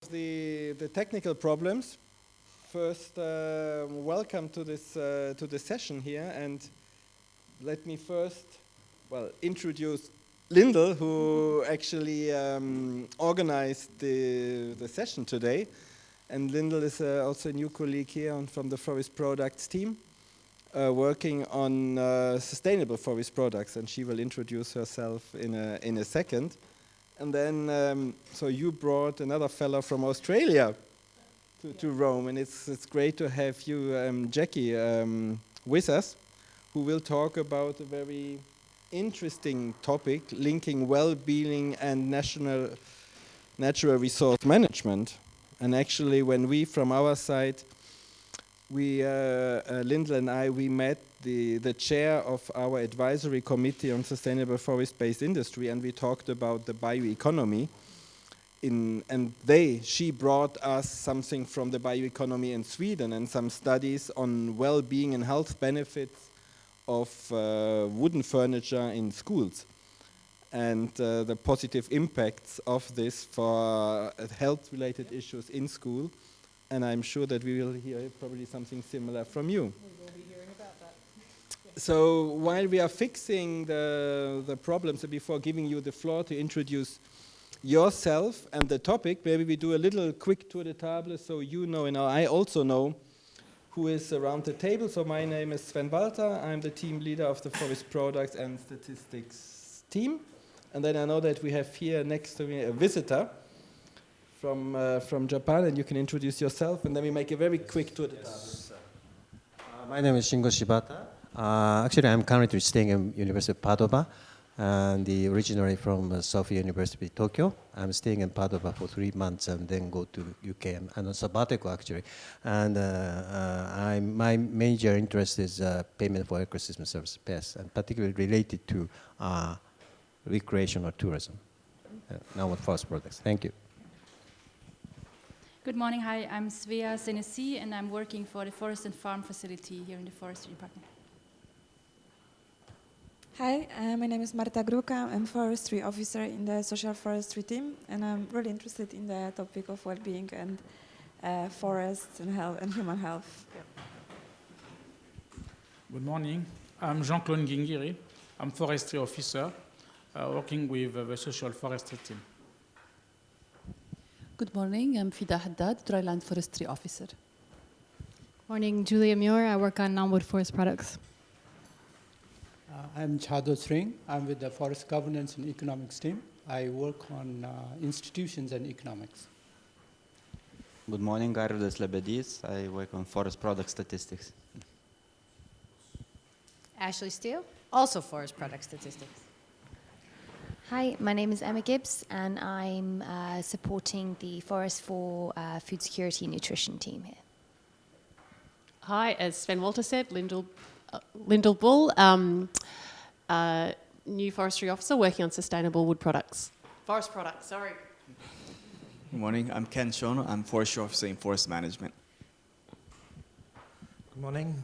the technical problems. First, welcome to this session here, and let me first, introduce Lyndall, who actually organized the session today. And Lyndall is also a new colleague here from the forest products team, working on sustainable forest products, and she will introduce herself in a second. And then, so you brought another fellow from Australia to Rome, and it's great to have you, Jacki, with us, who will talk about a very interesting topic, linking well-being and natural resource management. And actually, when we, from our side, Lyndall and I, we met the chair of our advisory committee on sustainable forest-based industry, and we talked about the bioeconomy. She brought us something from the bioeconomy in Sweden and some studies on well-being and health benefits of wooden furniture in schools, and the positive impacts of this for health-related issues in school. And I'm sure that we will hear probably something similar from you. We will be hearing about that. Yeah. So while we are fixing the problems, before giving you the floor to introduce yourself and the topic, maybe we do a little quick tour de table so you know, and I also know who is around the table. So my name is Sven Walter. I'm the team leader of the Forest Products and Statistics team. And then I know that we have here next to me a visitor from Japan, and you can introduce yourself, and then we make a very quick tour. My name is Shingo Shibata. Actually, I'm currently staying in University of Padova, and originally from Sophia University, Tokyo. I'm staying in Padova for 3 months and then go to UK. I'm on sabbatical, actually. And my major interest is payment for ecosystem service, PES, and particularly related to recreational tourism. Now with forest products. Thank you. Good morning. Hi, I'm Svea Senesi, and I'm working for the Forest and Farm Facility here in the Forestry Department. Hi, my name is Marta Gruka. I'm Forestry Officer in the Social Forestry team, and I'm really interested in the topic of well-being and forests and health and human health. Yeah. Good morning. I'm Jean-Claude Ngingiri. I'm Forestry Officer, working with the Social Forestry team. Good morning, I'm Fida Haddad, Dryland Forestry Officer. Morning, Julia Muir. I work on non-wood forest products. I'm Chado Sring. I'm with the Forest Governance and Economics team. I work on institutions and economics. Good morning, Arvidas Lebedys. I work on forest product statistics. Ashley Steele, also forest product statistics. Hi, my name is Emma Gibbs, and I'm supporting the Forest for Food Security and Nutrition team here. Hi, as Sven Walter said, Lyndall Bull, new forestry officer working on sustainable wood products. Forest products, sorry. Good morning, I'm Ken Shono. I'm forestry officer in forest management. Good morning,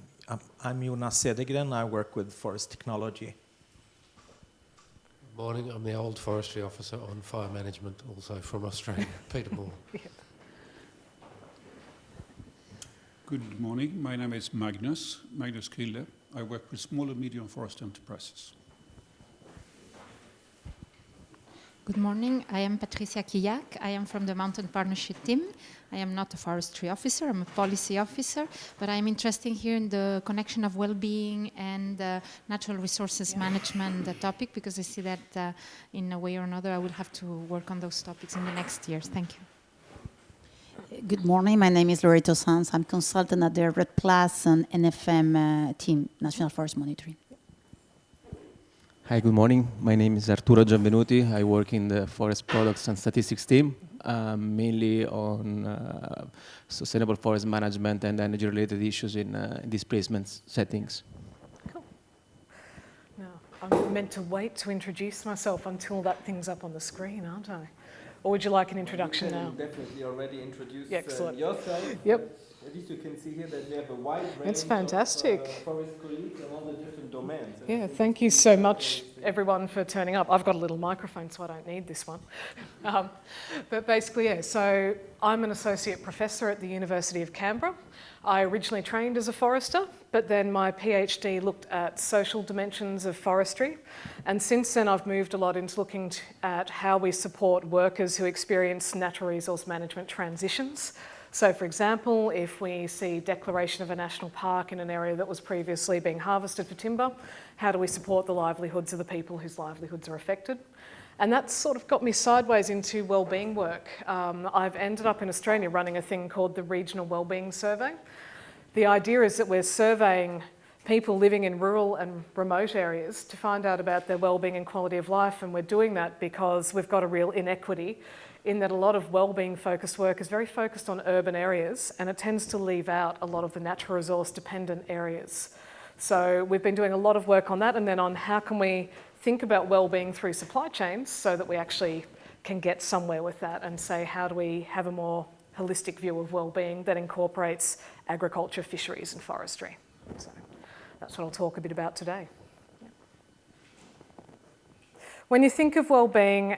I'm Jonas Cedergren. I work with forest technology. Morning, I'm the old forestry officer on fire management, also from Australia, Peter Moore. Good morning, my name is Magnus Kille. I work with small and medium forest enterprises. Good morning, I am Patricia Kiyak. I am from the Mountain Partnership team. I am not a forestry officer, I'm a policy officer, but I'm interested here in the connection of well-being and natural resources management, the topic, because I see that in a way or another I will have to work on those topics in the next years. Thank you. Good morning, my name is Loreto Sanz. I'm consultant at the Red Plus and NFM team, National Forest Monitoring. Hi, good morning. My name is Arturo Gianvenuti. I work in the Forest Products and Statistics team, mainly on sustainable forest management and energy-related issues in displacement settings. Cool. Now, I'm meant to wait to introduce myself until that thing's up on the screen, aren't I? Or would you like an introduction now? Definitely already introduce Excellent. yourself. Yep. At least you can see here that we have a wide range That's fantastic. of forest colleagues and all the different domains. Yeah, thank you so much. everyone for turning up. I've got a little microphone, so I don't need this one. But basically, yeah, so I'm an associate professor at the University of Canberra. I originally trained as a forester, but then my PhD looked at social dimensions of forestry. And since then, I've moved a lot into looking at how we support workers who experience natural resource management transitions. So, for example, if we see declaration of a national park in an area that was previously being harvested for timber, how do we support the livelihoods of the people whose livelihoods are affected? And that's sort of got me sideways into wellbeing work. I've ended up in Australia running a thing called the Regional Wellbeing Survey. The idea is that we're surveying people living in rural and remote areas to find out about their wellbeing and quality of life, and we're doing that because we've got a real inequity in that a lot of wellbeing focused work is very focused on urban areas, and it tends to leave out a lot of the natural resource dependent areas. So we've been doing a lot of work on that, and then on how can we think about wellbeing through supply chains so that we actually can get somewhere with that, and say how do we have a more holistic view of wellbeing that incorporates agriculture, fisheries and forestry. So that's what I'll talk a bit about today. When you think of wellbeing,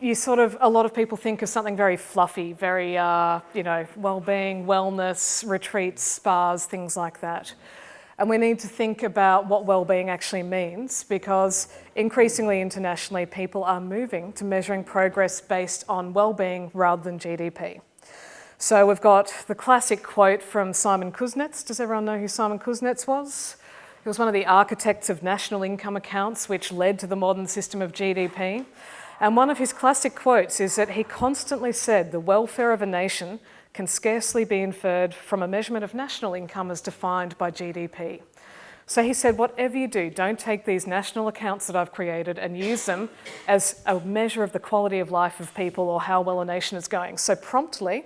a lot of people think of something very fluffy, very, wellbeing, wellness, retreats, spas, things like that. And we need to think about what wellbeing actually means, because increasingly internationally people are moving to measuring progress based on wellbeing rather than GDP. So we've got the classic quote from Simon Kuznets. Does everyone know who Simon Kuznets was? He was one of the architects of national income accounts, which led to the modern system of GDP. And one of his classic quotes is that he constantly said the welfare of a nation can scarcely be inferred from a measurement of national income as defined by GDP. So he said, whatever you do, don't take these national accounts that I've created and use them as a measure of the quality of life of people or how well a nation is going. So promptly,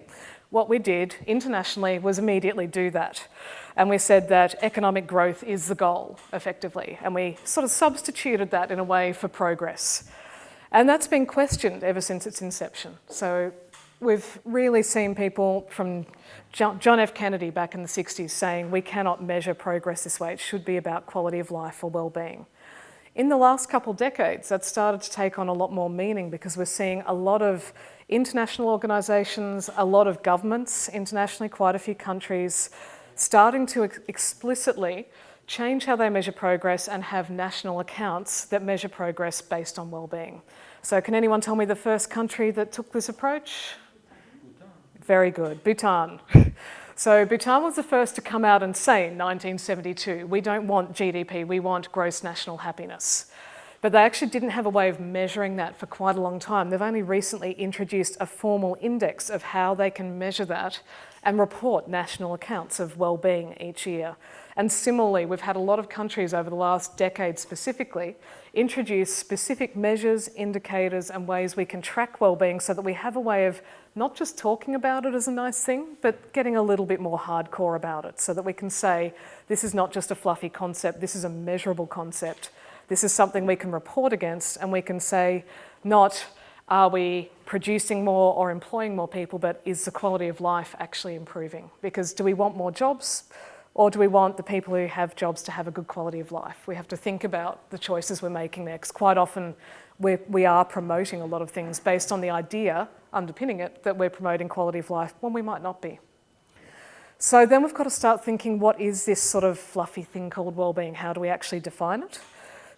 what we did internationally was immediately do that. And we said that economic growth is the goal, effectively. And we sort of substituted that in a way for progress. And that's been questioned ever since its inception. So we've really seen people from John F. Kennedy back in the 60s saying we cannot measure progress this way. It should be about quality of life or well-being. In the last couple of decades, that's started to take on a lot more meaning, because we're seeing a lot of international organisations, a lot of governments internationally, quite a few countries, starting to explicitly change how they measure progress and have national accounts that measure progress based on well-being. So can anyone tell me the first country that took this approach? Bhutan. Very good, Bhutan. So Bhutan was the first to come out and say in 1972, we don't want GDP, we want gross national happiness. But they actually didn't have a way of measuring that for quite a long time. They've only recently introduced a formal index of how they can measure that and report national accounts of well-being each year. And similarly, we've had a lot of countries over the last decade specifically introduce specific measures, indicators and ways we can track well-being, so that we have a way of not just talking about it as a nice thing, but getting a little bit more hardcore about it, so that we can say, this is not just a fluffy concept, this is a measurable concept. This is something we can report against, and we can say, not are we producing more or employing more people, but is the quality of life actually improving? Because do we want more jobs, or do we want the people who have jobs to have a good quality of life? We have to think about the choices we're making there, because quite often we are promoting a lot of things based on the idea underpinning it that we're promoting quality of life when we might not be. So then we've got to start thinking, what is this sort of fluffy thing called wellbeing? How do we actually define it?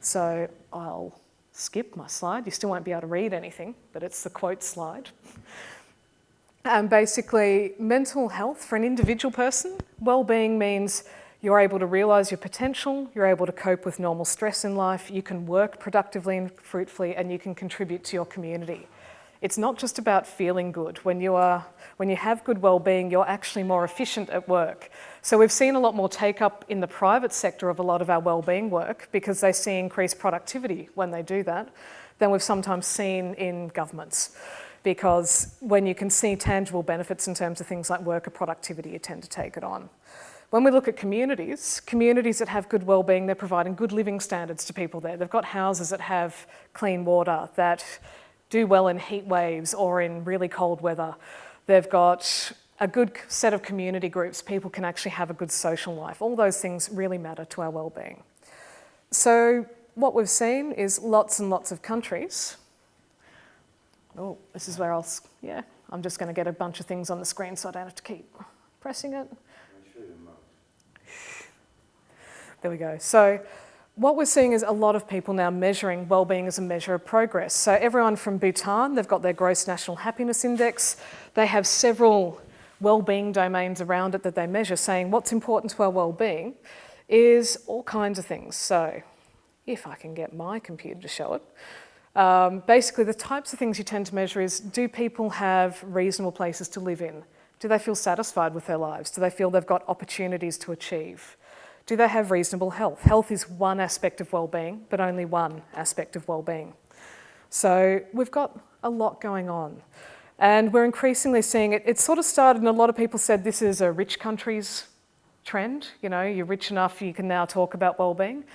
So I'll skip my slide. You still won't be able to read anything, but it's the quote slide. And basically, mental health for an individual person, well-being means you're able to realise your potential, you're able to cope with normal stress in life, you can work productively and fruitfully, and you can contribute to your community. It's not just about feeling good. When you have good well-being, you're actually more efficient at work. So we've seen a lot more take-up in the private sector of a lot of our well-being work, because they see increased productivity when they do that, than we've sometimes seen in governments. Because when you can see tangible benefits in terms of things like worker productivity, you tend to take it on. When we look at communities that have good well-being, they're providing good living standards to people there. They've got houses that have clean water, that do well in heat waves or in really cold weather. They've got a good set of community groups. People can actually have a good social life. All those things really matter to our well-being. So what we've seen is lots and lots of countries. Oh, this is where yeah, I'm just going to get a bunch of things on the screen so I don't have to keep pressing it. There we go. So what we're seeing is a lot of people now measuring wellbeing as a measure of progress. So everyone from Bhutan, they've got their Gross National Happiness Index. They have several wellbeing domains around it that they measure, saying what's important to our wellbeing is all kinds of things. So if I can get my computer to show it, basically the types of things you tend to measure is, do people have reasonable places to live in? Do they feel satisfied with their lives? Do they feel they've got opportunities to achieve? Do they have reasonable health? Health is one aspect of wellbeing, but only one aspect of wellbeing. So we've got a lot going on. And we're increasingly seeing it. It sort of started, and a lot of people said this is a rich countries trend. You know, you're rich enough, you can now talk about wellbeing.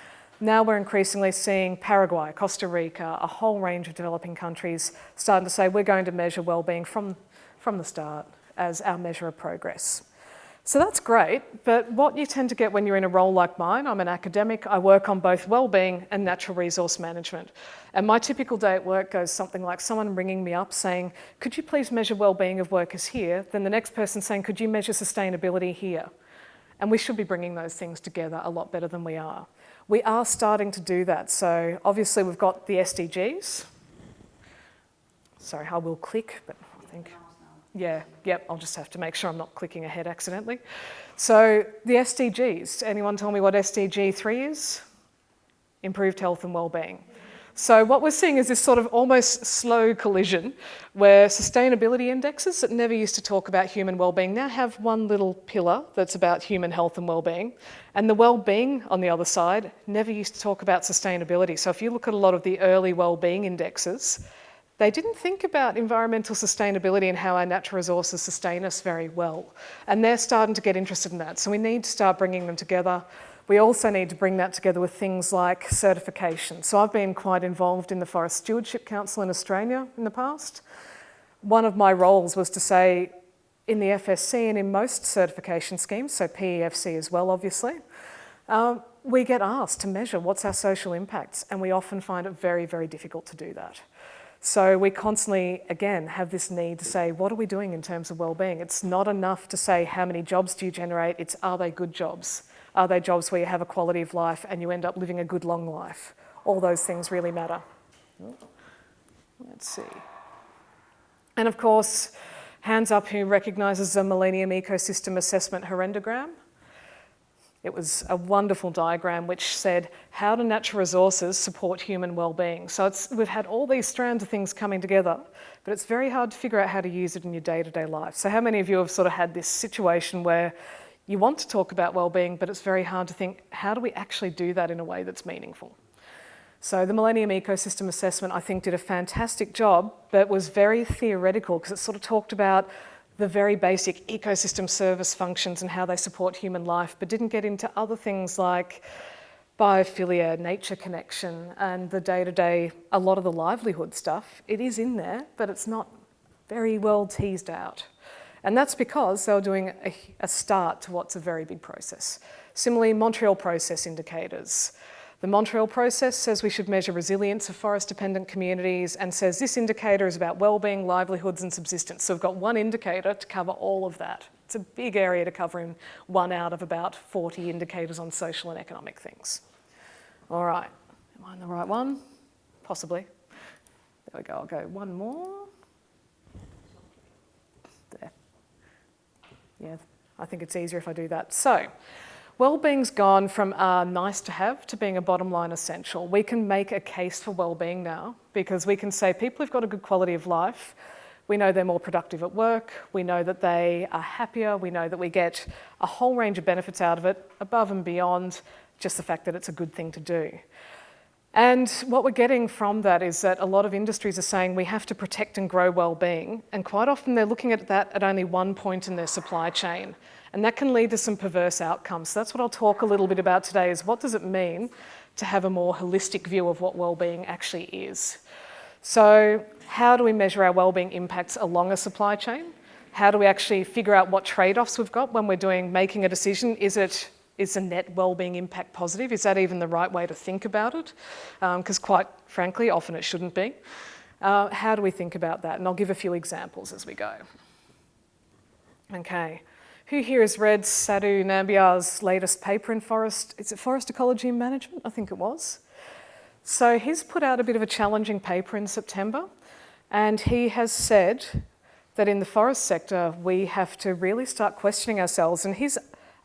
Now we're increasingly seeing Paraguay, Costa Rica, a whole range of developing countries starting to say we're going to measure wellbeing from the start as our measure of progress. So that's great, but what you tend to get when you're in a role like mine, I'm an academic, I work on both wellbeing and natural resource management. And my typical day at work goes something like someone ringing me up saying, could you please measure wellbeing of workers here? Then the next person saying, could you measure sustainability here? And we should be bringing those things together a lot better than we are. We are starting to do that. So obviously we've got the SDGs. Sorry, I will click, but I think... Yeah, yep, I'll just have to make sure I'm not clicking ahead accidentally. So the SDGs, anyone tell me what SDG 3 is? Improved health and wellbeing. So what we're seeing is this sort of almost slow collision where sustainability indexes that never used to talk about human wellbeing now have one little pillar that's about human health and wellbeing. And the wellbeing on the other side never used to talk about sustainability. So if you look at a lot of the early wellbeing indexes, they didn't think about environmental sustainability and how our natural resources sustain us very well. And they're starting to get interested in that. So we need to start bringing them together. We also need to bring that together with things like certification. So I've been quite involved in the Forest Stewardship Council in Australia in the past. One of my roles was to say, in the FSC and in most certification schemes, so PEFC as well, obviously, we get asked to measure what's our social impacts, and we often find it very, very difficult to do that. So we constantly, again, have this need to say, what are we doing in terms of wellbeing? It's not enough to say how many jobs do you generate, it's are they good jobs? Are they jobs where you have a quality of life and you end up living a good long life? All those things really matter. Let's see. And of course, hands up who recognises the Millennium Ecosystem Assessment Horrendogram. It was a wonderful diagram which said, how do natural resources support human wellbeing? So we've had all these strands of things coming together, but it's very hard to figure out how to use it in your day-to-day life. So how many of you have sort of had this situation where you want to talk about wellbeing, but it's very hard to think, how do we actually do that in a way that's meaningful? So the Millennium Ecosystem Assessment, I think, did a fantastic job, but was very theoretical because it sort of talked about the very basic ecosystem service functions and how they support human life, but didn't get into other things like biophilia, nature connection, and the day-to-day, a lot of the livelihood stuff. It is in there, but it's not very well teased out. And that's because they were doing a start to what's a very big process. Similarly, Montreal Process indicators. The Montreal Process says we should measure resilience of forest-dependent communities and says this indicator is about wellbeing, livelihoods and subsistence. So we've got one indicator to cover all of that. It's a big area to cover in one out of about 40 indicators on social and economic things. All right, am I on the right one? Possibly. There we go, I'll go one more. There. Yeah, I think it's easier if I do that. So, wellbeing's gone from nice to have to being a bottom line essential. We can make a case for wellbeing now because we can say people who've got a good quality of life, we know they're more productive at work, we know that they are happier, we know that we get a whole range of benefits out of it above and beyond just the fact that it's a good thing to do. And what we're getting from that is that a lot of industries are saying we have to protect and grow wellbeing, and quite often they're looking at that at only one point in their supply chain. And that can lead to some perverse outcomes. So that's what I'll talk a little bit about today, is what does it mean to have a more holistic view of what wellbeing actually is. So how do we measure our wellbeing impacts along a supply chain? How do we actually figure out what trade-offs we've got when we're making a decision? Is it is a net wellbeing impact positive? Is that even the right way to think about it? Because quite frankly, often it shouldn't be. How do we think about that? And I'll give a few examples as we go. Okay. Who here has read Sadhu Nambiar's latest paper in forest? Is it Forest Ecology and Management? I think it was. So he's put out a bit of a challenging paper in September, and he has said that in the forest sector, we have to really start questioning ourselves. And he's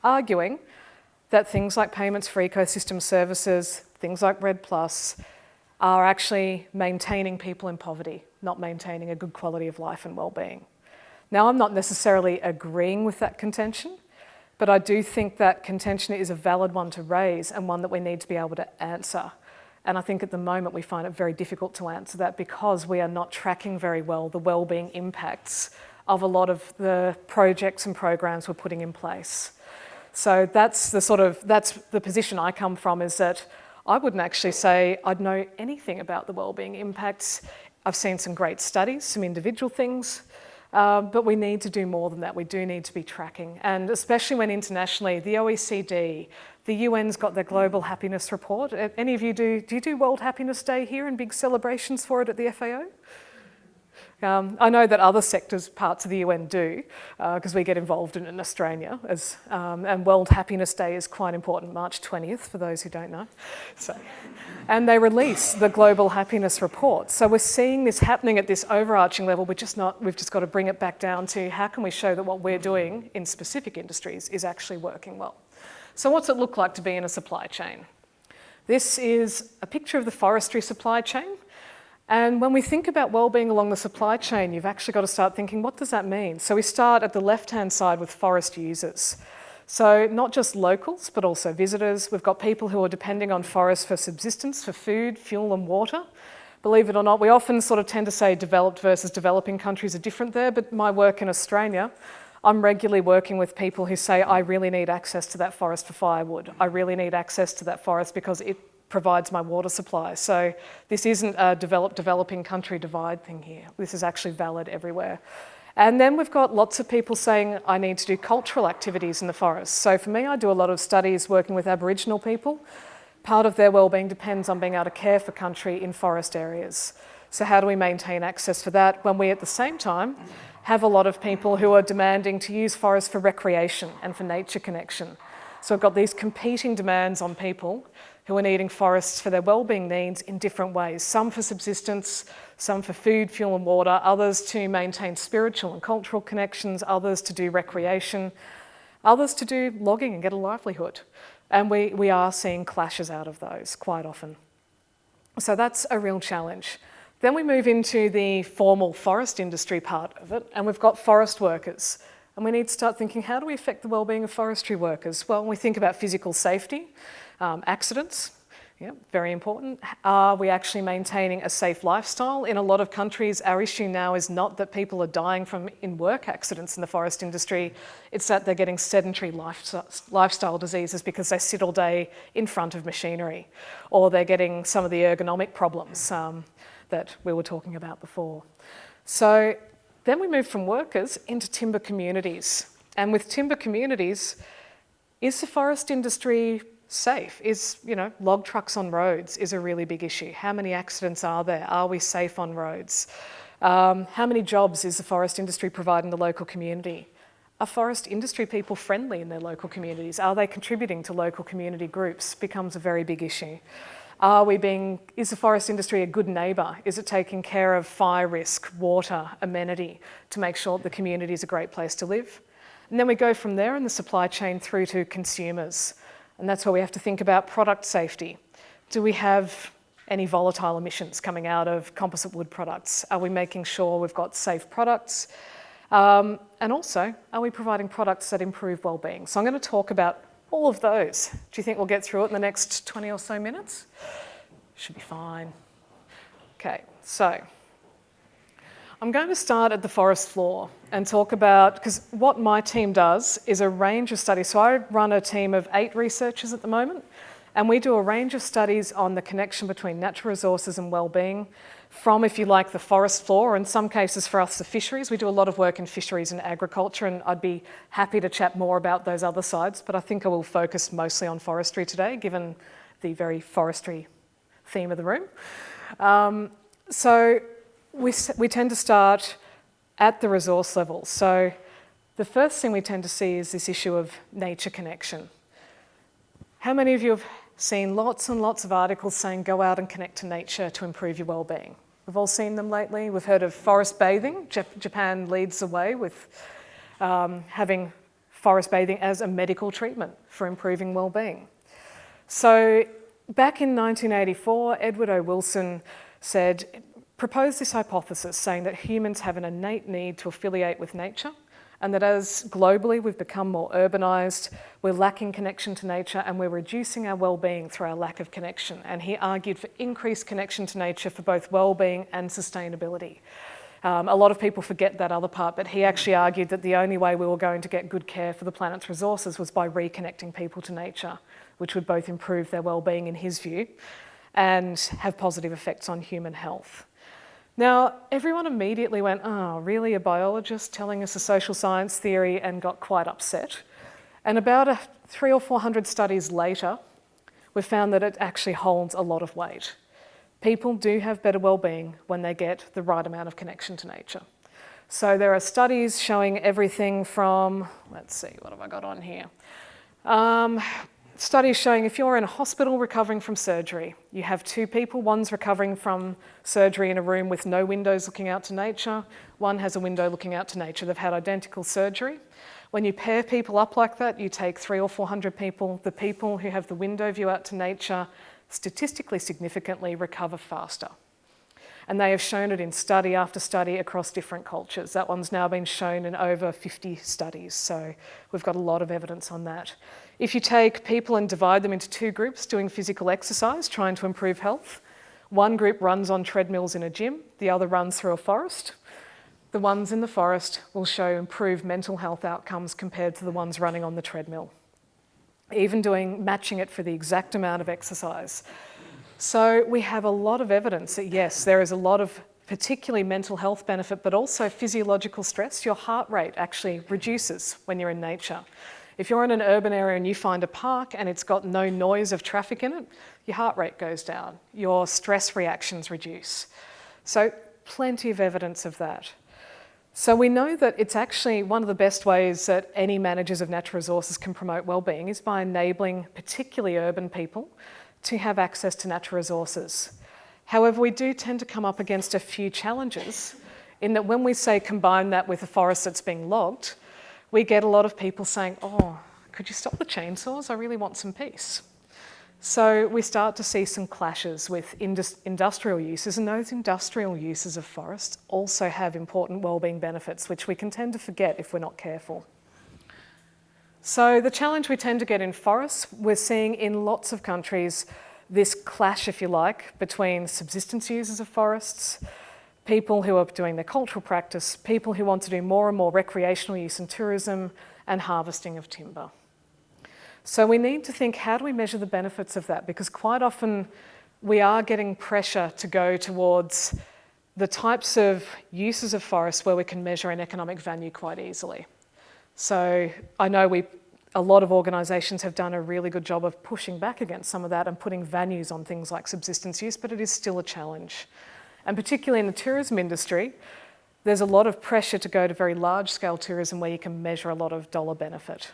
arguing that things like payments for ecosystem services, things like REDD+, are actually maintaining people in poverty, not maintaining a good quality of life and well-being. Now, I'm not necessarily agreeing with that contention, but I do think that contention is a valid one to raise and one that we need to be able to answer. And I think at the moment we find it very difficult to answer that because we are not tracking very well the wellbeing impacts of a lot of the projects and programs we're putting in place. So that's the position I come from, is that I wouldn't actually say I'd know anything about the wellbeing impacts. I've seen some great studies, some individual things, but we need to do more than that. We do need to be tracking. And especially when internationally, the OECD, the UN's got their Global Happiness Report. Any of you do you do World Happiness Day here and big celebrations for it at the FAO? I know that other sectors, parts of the UN do, because we get involved in Australia, and World Happiness Day is quite important, March 20th, for those who don't know. And they release the Global Happiness Report. So we're seeing this happening at this overarching level. We've just got to bring it back down to how can we show that what we're doing in specific industries is actually working well. So what's it look like to be in a supply chain? This is a picture of the forestry supply chain. And when we think about wellbeing along the supply chain, you've actually got to start thinking, what does that mean? So we start at the left-hand side with forest users. So not just locals, but also visitors. We've got people who are depending on forests for subsistence, for food, fuel and water. Believe it or not, we often sort of tend to say developed versus developing countries are different there, but my work in Australia, I'm regularly working with people who say, I really need access to that forest for firewood. I really need access to that forest because it provides my water supply. So this isn't a developing country divide thing here. This is actually valid everywhere. And then we've got lots of people saying, I need to do cultural activities in the forest. So for me, I do a lot of studies working with Aboriginal people. Part of their wellbeing depends on being able to care for country in forest areas. So how do we maintain access for that when we at the same time have a lot of people who are demanding to use forests for recreation and for nature connection? So we've got these competing demands on people who are needing forests for their wellbeing needs in different ways. Some for subsistence, some for food, fuel and water, others to maintain spiritual and cultural connections, others to do recreation, others to do logging and get a livelihood. And we are seeing clashes out of those quite often. So that's a real challenge. Then we move into the formal forest industry part of it, and we've got forest workers. And we need to start thinking, how do we affect the wellbeing of forestry workers? Well, when we think about physical safety, accidents, yeah, very important. Are we actually maintaining a safe lifestyle? In a lot of countries, our issue now is not that people are dying from in-work accidents in the forest industry, it's that they're getting sedentary lifestyle diseases because they sit all day in front of machinery, or they're getting some of the ergonomic problems that we were talking about before. So then we move from workers into timber communities. And with timber communities, is the forest industry safe? Is, log trucks on roads is a really big issue. How many accidents are there? Are we safe on roads? How many jobs is the forest industry providing the local community? Are forest industry people friendly in their local communities? Are they contributing to local community groups? Becomes a very big issue. Is the forest industry a good neighbour? Is it taking care of fire risk, water, amenity to make sure the community is a great place to live? And then we go from there in the supply chain through to consumers. And that's where we have to think about product safety. Do we have any volatile emissions coming out of composite wood products? Are we making sure we've got safe products? And also, are we providing products that improve wellbeing? So I'm going to talk about all of those. Do you think we'll get through it in the next 20 or so minutes? Should be fine. Okay, so I'm going to start at the forest floor and talk about, because what my team does is a range of studies. So I run a team of 8 researchers at the moment, And we do a range of studies on the connection between natural resources and well-being from, if you like, the forest floor, or in some cases for us, the fisheries. We do a lot of work in fisheries and agriculture, and I'd be happy to chat more about those other sides, but I think I will focus mostly on forestry today, given the very forestry theme of the room. So we tend to start at the resource level. So the first thing we tend to see is this issue of nature connection. How many of you have seen lots and lots of articles saying go out and connect to nature to improve your well-being? We've all seen them lately. We've heard of forest bathing. Japan leads the way with having forest bathing as a medical treatment for improving well-being. So back in 1984, Edward O. Wilson proposed this hypothesis saying that humans have an innate need to affiliate with nature, and that as globally we've become more urbanised, we're lacking connection to nature and we're reducing our well-being through our lack of connection. And he argued for increased connection to nature for both well-being and sustainability. A lot of people forget that other part, but he actually argued that the only way we were going to get good care for the planet's resources was by reconnecting people to nature, which would both improve their well-being in his view and have positive effects on human health. Now, everyone immediately went, oh, really, a biologist telling us a social science theory, and got quite upset. And about 300 or 400 studies later, we found that it actually holds a lot of weight. People do have better well-being when they get the right amount of connection to nature. So there are studies showing everything from, let's see, what have I got on here? Studies showing if you're in a hospital recovering from surgery, you have two people, one's recovering from surgery in a room with no windows looking out to nature, one has a window looking out to nature. They've had identical surgery. When you pair people up like that, you take 300 or 400 people, the people who have the window view out to nature statistically significantly recover faster. And they have shown it in study after study across different cultures. That one's now been shown in over 50 studies, so we've got a lot of evidence on that. If you take people and divide them into two groups doing physical exercise, trying to improve health, one group runs on treadmills in a gym, the other runs through a forest. The ones in the forest will show improved mental health outcomes compared to the ones running on the treadmill. Even matching it for the exact amount of exercise. So we have a lot of evidence that yes, there is a lot of particularly mental health benefit, but also physiological stress. Your heart rate actually reduces when you're in nature. If you're in an urban area and you find a park and it's got no noise of traffic in it, your heart rate goes down, your stress reactions reduce. So plenty of evidence of that. So we know that it's actually one of the best ways that any managers of natural resources can promote well-being is by enabling particularly urban people to have access to natural resources. However, we do tend to come up against a few challenges in that when we say combine that with a forest that's being logged, we get a lot of people saying, oh, could you stop the chainsaws? I really want some peace. So we start to see some clashes with industrial uses, and those industrial uses of forests also have important wellbeing benefits, which we can tend to forget if we're not careful. So the challenge we tend to get in forests, we're seeing in lots of countries this clash, if you like, between subsistence users of forests, people who are doing their cultural practice, people who want to do more and more recreational use and tourism, and harvesting of timber. So we need to think, how do we measure the benefits of that? Because quite often we are getting pressure to go towards the types of uses of forests where we can measure an economic value quite easily. So I know a lot of organisations have done a really good job of pushing back against some of that and putting values on things like subsistence use, but it is still a challenge. And particularly in the tourism industry, there's a lot of pressure to go to very large-scale tourism where you can measure a lot of dollar benefit.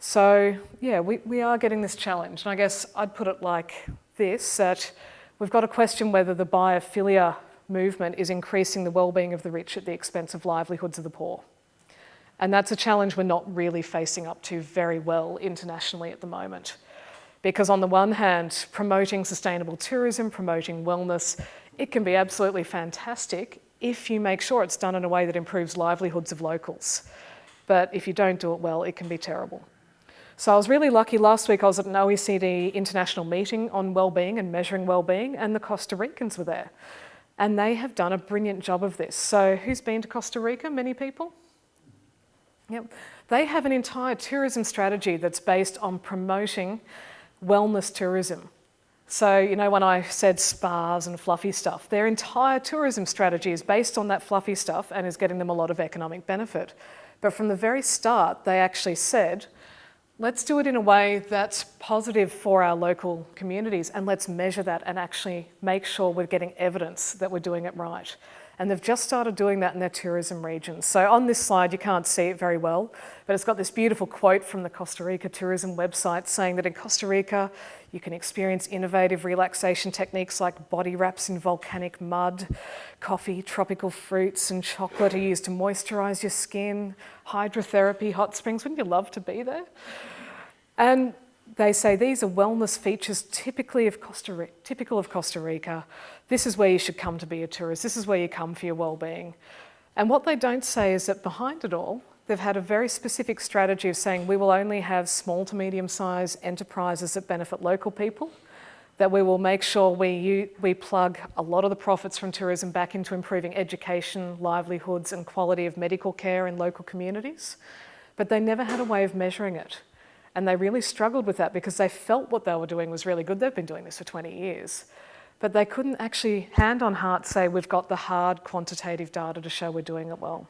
So yeah, we are getting this challenge. And I guess I'd put it like this, that we've got to question whether the biophilia movement is increasing the well-being of the rich at the expense of livelihoods of the poor. And that's a challenge we're not really facing up to very well internationally at the moment. Because on the one hand, promoting sustainable tourism, promoting wellness, it can be absolutely fantastic if you make sure it's done in a way that improves livelihoods of locals. But if you don't do it well, it can be terrible. So I was really lucky last week. I was at an OECD international meeting on wellbeing and measuring wellbeing, and the Costa Ricans were there. And they have done a brilliant job of this. So who's been to Costa Rica? Many people? Yep. They have an entire tourism strategy that's based on promoting wellness tourism. So, you know, when I said spas and fluffy stuff, their entire tourism strategy is based on that fluffy stuff and is getting them a lot of economic benefit. But from the very start, they actually said, let's do it in a way that's positive for our local communities, and let's measure that and actually make sure we're getting evidence that we're doing it right. And they've just started doing that in their tourism regions. So on this slide, you can't see it very well, but it's got this beautiful quote from the Costa Rica tourism website saying that in Costa Rica, you can experience innovative relaxation techniques like body wraps in volcanic mud, coffee, tropical fruits and chocolate are used to moisturize your skin, hydrotherapy, hot springs. Wouldn't you love to be there? And they say these are wellness features typical of Costa Rica. This is where you should come to be a tourist. This is where you come for your well-being. And what they don't say is that behind it all, they've had a very specific strategy of saying we will only have small to medium-sized enterprises that benefit local people, that we will make sure we plug a lot of the profits from tourism back into improving education, livelihoods and quality of medical care in local communities. But they never had a way of measuring it. And they really struggled with that because they felt what they were doing was really good. They've been doing this for 20 years. But they couldn't actually, hand on heart, say we've got the hard quantitative data to show we're doing it well.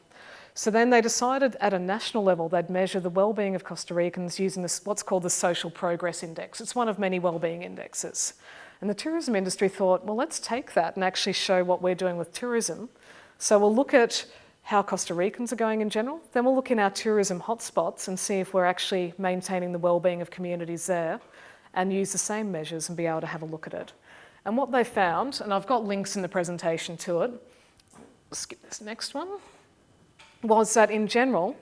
So then they decided at a national level they'd measure the well-being of Costa Ricans using this, what's called the Social Progress Index. It's one of many well-being indexes. And the tourism industry thought, well, let's take that and actually show what we're doing with tourism. So we'll look at how Costa Ricans are going in general. Then we'll look in our tourism hotspots and see if we're actually maintaining the well-being of communities there and use the same measures and be able to have a look at it. And what they found, and I've got links in the presentation to it, skip this next one, was that in general,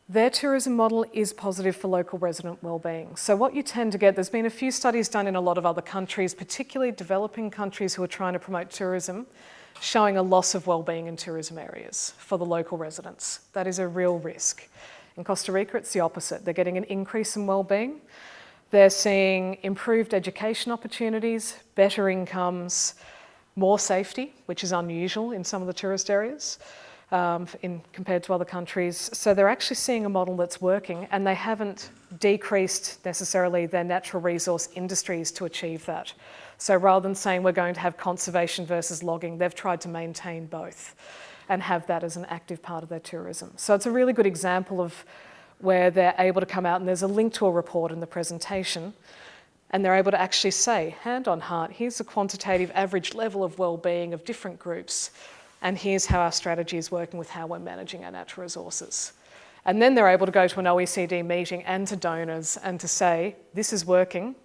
their tourism model is positive for local resident well-being. So what you tend to get, there's been a few studies done in a lot of other countries, particularly developing countries who are trying to promote tourism, showing a loss of well-being in tourism areas for the local residents. That is a real risk. In Costa Rica, it's the opposite. They're getting an increase in well-being. They're seeing improved education opportunities, better incomes, more safety, which is unusual in some of the tourist areas compared to other countries. So they're actually seeing a model that's working, and they haven't decreased necessarily their natural resource industries to achieve that. So rather than saying we're going to have conservation versus logging, they've tried to maintain both and have that as an active part of their tourism. So it's a really good example of where they're able to come out, and there's a link to a report in the presentation, and they're able to actually say, hand on heart, here's the quantitative average level of well-being of different groups, and here's how our strategy is working with how we're managing our natural resources. And then they're able to go to an OECD meeting and to donors and to say, this is working,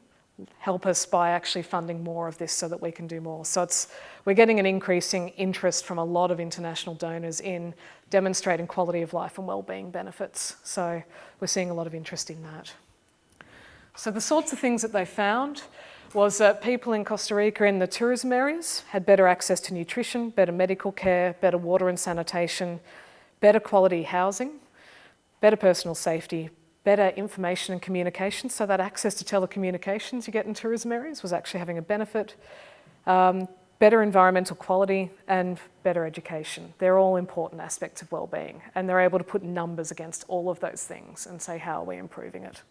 help us by actually funding more of this so that we can do more. So we're getting an increasing interest from a lot of international donors in demonstrating quality of life and well-being benefits. So we're seeing a lot of interest in that. So the sorts of things that they found was that people in Costa Rica in the tourism areas had better access to nutrition, better medical care, better water and sanitation, better quality housing, better personal safety, better information and communication, so that access to telecommunications you get in tourism areas was actually having a benefit, better environmental quality and better education. They're all important aspects of well-being, and they're able to put numbers against all of those things and say, how are we improving it?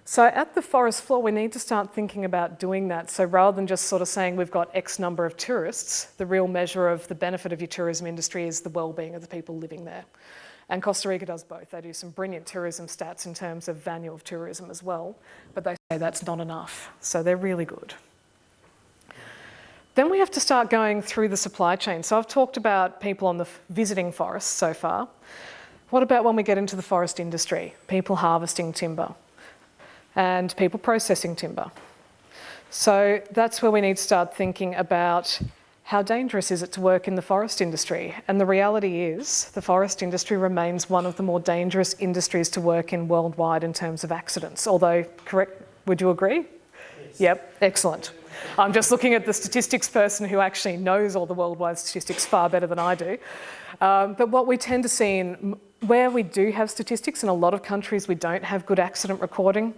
So at the forest floor, we need to start thinking about doing that. So rather than just sort of saying we've got X number of tourists, the real measure of the benefit of your tourism industry is the well-being of the people living there. And Costa Rica does both. They do some brilliant tourism stats in terms of value of tourism as well, but they say that's not enough. So they're really good. Then we have to start going through the supply chain. So I've talked about people on the visiting forests so far. What about when we get into the forest industry? People harvesting timber and people processing timber. So that's where we need to start thinking about how dangerous is it to work in the forest industry? And the reality is the forest industry remains one of the more dangerous industries to work in worldwide in terms of accidents. Although, correct, would you agree? Yes. Yep, excellent. I'm just looking at the statistics person who actually knows all the worldwide statistics far better than I do. But what we tend to see where we do have statistics, in a lot of countries we don't have good accident recording,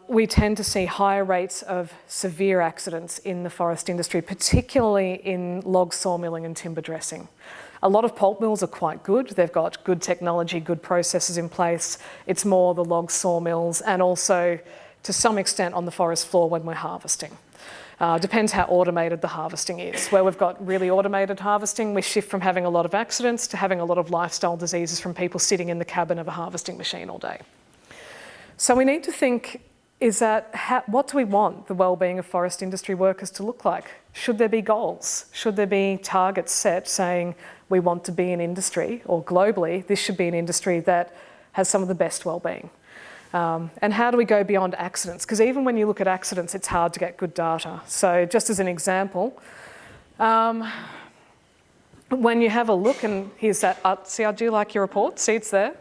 we tend to see higher rates of severe accidents in the forest industry, particularly in log sawmilling and timber dressing. A lot of pulp mills are quite good. They've got good technology, good processes in place. It's more the log sawmills and also to some extent on the forest floor when we're harvesting. Depends how automated the harvesting is. Where we've got really automated harvesting, we shift from having a lot of accidents to having a lot of lifestyle diseases from people sitting in the cabin of a harvesting machine all day. So we need to think, what do we want the well-being of forest industry workers to look like? Should there be goals? Should there be targets set saying we want to be an industry, or globally, this should be an industry that has some of the best well-being? And how do we go beyond accidents? Because even when you look at accidents, it's hard to get good data. So just as an example, when you have a look, and here's that, see, I do like your report, see it's there.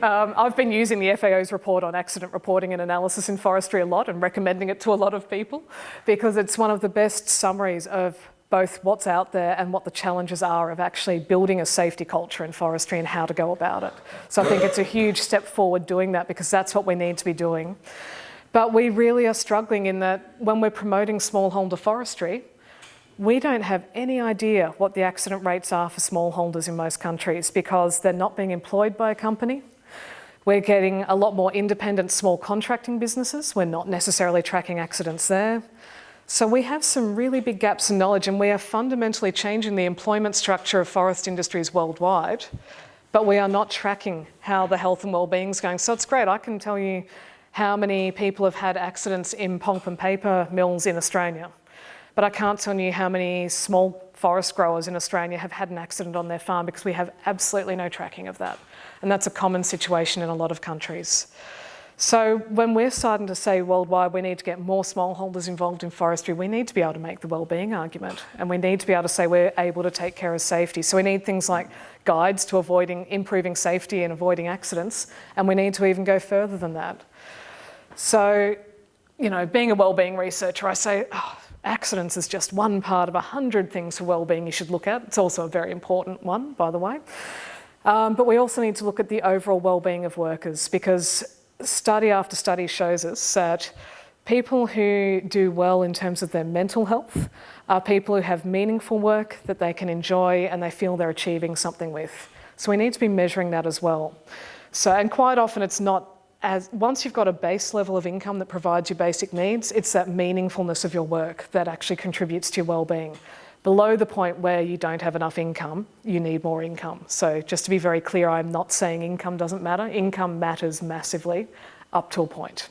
I've been using the FAO's report on accident reporting and analysis in forestry a lot and recommending it to a lot of people because it's one of the best summaries of both what's out there and what the challenges are of actually building a safety culture in forestry and how to go about it. So I think it's a huge step forward doing that because that's what we need to be doing. But we really are struggling in that when we're promoting smallholder forestry, we don't have any idea what the accident rates are for smallholders in most countries because they're not being employed by a company. We're getting a lot more independent small contracting businesses. We're not necessarily tracking accidents there. So we have some really big gaps in knowledge and we are fundamentally changing the employment structure of forest industries worldwide, but we are not tracking how the health and well-being is going. So it's great, I can tell you how many people have had accidents in pulp and paper mills in Australia, but I can't tell you how many small forest growers in Australia have had an accident on their farm because we have absolutely no tracking of that. And that's a common situation in a lot of countries. So when we're starting to say worldwide we need to get more smallholders involved in forestry, we need to be able to make the well-being argument and we need to be able to say we're able to take care of safety. So we need things like guides to improving safety and avoiding accidents, and we need to even go further than that. So, you know, being a well-being researcher, I say, accidents is just one part of 100 things for well-being you should look at. It's also a very important one, by the way. But we also need to look at the overall well-being of workers because study after study shows us that people who do well in terms of their mental health are people who have meaningful work that they can enjoy and they feel they're achieving something with. So we need to be measuring that as well. So, and quite often it's not once you've got a base level of income that provides your basic needs, it's that meaningfulness of your work that actually contributes to your well-being. Below the point where you don't have enough income, you need more income. So just to be very clear, I'm not saying income doesn't matter. Income matters massively up to a point.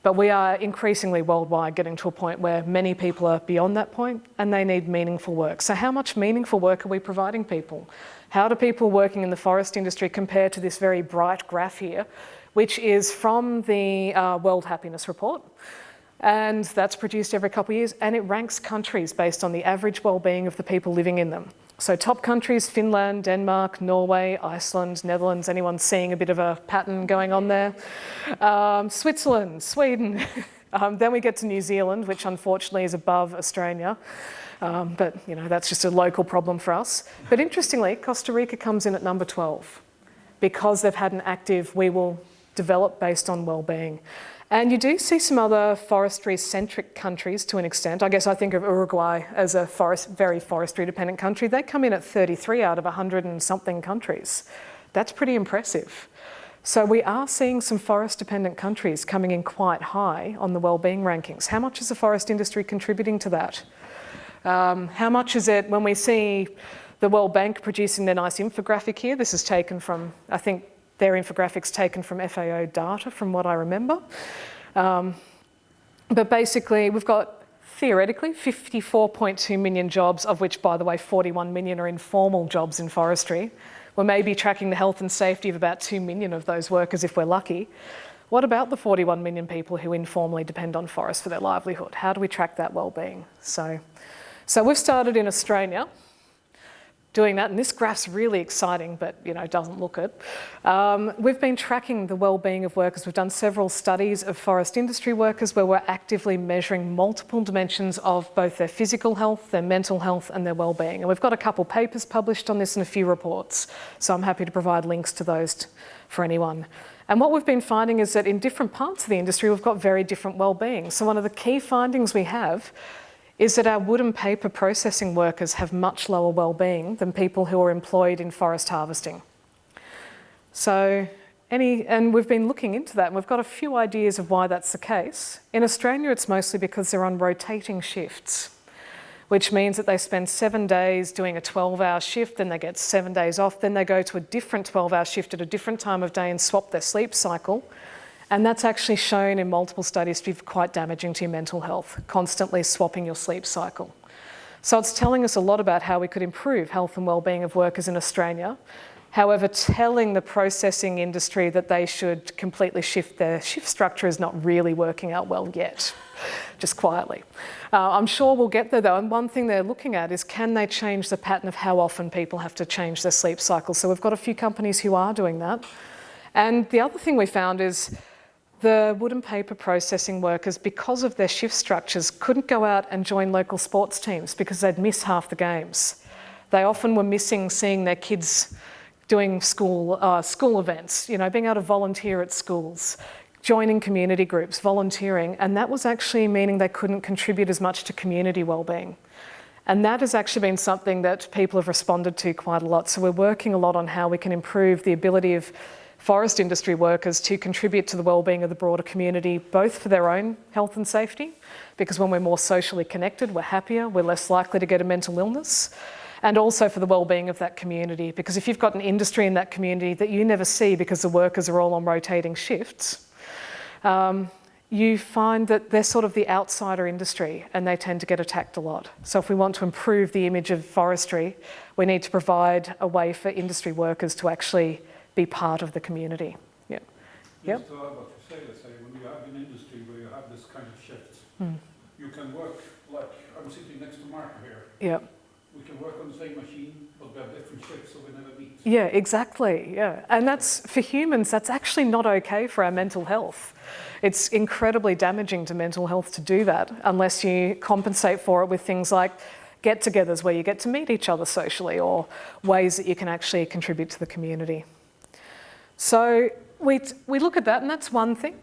But we are increasingly worldwide getting to a point where many people are beyond that point and they need meaningful work. So how much meaningful work are we providing people? How do people working in the forest industry compare to this very bright graph here, which is from the World Happiness Report? And that's produced every couple of years, and it ranks countries based on the average well-being of the people living in them. So top countries, Finland, Denmark, Norway, Iceland, Netherlands, anyone seeing a bit of a pattern going on there? Switzerland, Sweden. Then we get to New Zealand, which unfortunately is above Australia. But you know, that's just a local problem for us. But interestingly, Costa Rica comes in at number 12 because they've had an active, we will develop based on well-being. And you do see some other forestry-centric countries to an extent. I guess I think of Uruguay as a very forestry-dependent country. They come in at 33 out of 100 and something countries. That's pretty impressive. So we are seeing some forest-dependent countries coming in quite high on the well-being rankings. How much is the forest industry contributing to that? How much is it when we see the World Bank producing their nice infographic here? This is taken from, I think, their infographics taken from FAO data, from what I remember. But basically, we've got, theoretically, 54.2 million jobs, of which, by the way, 41 million are informal jobs in forestry. We're maybe tracking the health and safety of about 2 million of those workers if we're lucky. What about the 41 million people who informally depend on forests for their livelihood? How do we track that well-being? So we've started in Australia doing that, and this graph's really exciting, but you know, doesn't look it. We've been tracking the well-being of workers. We've done several studies of forest industry workers where we're actively measuring multiple dimensions of both their physical health, their mental health, and their well-being. And we've got a couple papers published on this and a few reports, so I'm happy to provide links to those for anyone. And what we've been finding is that in different parts of the industry, we've got very different well-being. So one of the key findings we have is that our wood and paper processing workers have much lower well-being than people who are employed in forest harvesting. So And we've been looking into that, and we've got a few ideas of why that's the case. In Australia, it's mostly because they're on rotating shifts, which means that they spend 7 days doing a 12-hour shift, then they get 7 days off, then they go to a different 12-hour shift at a different time of day and swap their sleep cycle. And that's actually shown in multiple studies to be quite damaging to your mental health, constantly swapping your sleep cycle. So it's telling us a lot about how we could improve health and well-being of workers in Australia. However, telling the processing industry that they should completely shift their shift structure is not really working out well yet, just quietly. I'm sure we'll get there though, and one thing they're looking at is can they change the pattern of how often people have to change their sleep cycle. So we've got a few companies who are doing that. And the other thing we found is the wood and paper processing workers, because of their shift structures, couldn't go out and join local sports teams because they'd miss half the games. They often were missing seeing their kids doing school events, you know, being able to volunteer at schools, joining community groups, volunteering, and that was actually meaning they couldn't contribute as much to community wellbeing. And that has actually been something that people have responded to quite a lot. So we're working a lot on how we can improve the ability of forest industry workers to contribute to the wellbeing of the broader community, both for their own health and safety, because when we're more socially connected, we're happier, we're less likely to get a mental illness, and also for the well-being of that community, because if you've got an industry in that community that you never see because the workers are all on rotating shifts, you find that they're sort of the outsider industry and they tend to get attacked a lot. So if we want to improve the image of forestry, we need to provide a way for industry workers to actually be part of the community. Yeah. Just to add what you say, let's say, when you have an industry where you have this kind of shifts, you can work, like I'm sitting next to Mark here. Yeah. We can work on the same machine, but we have different shifts, so we never meet. Yeah, exactly, yeah. And that's, for humans, that's actually not okay for our mental health. It's incredibly damaging to mental health to do that, unless you compensate for it with things like get-togethers where you get to meet each other socially, or ways that you can actually contribute to the community. So we look at that, and that's one thing.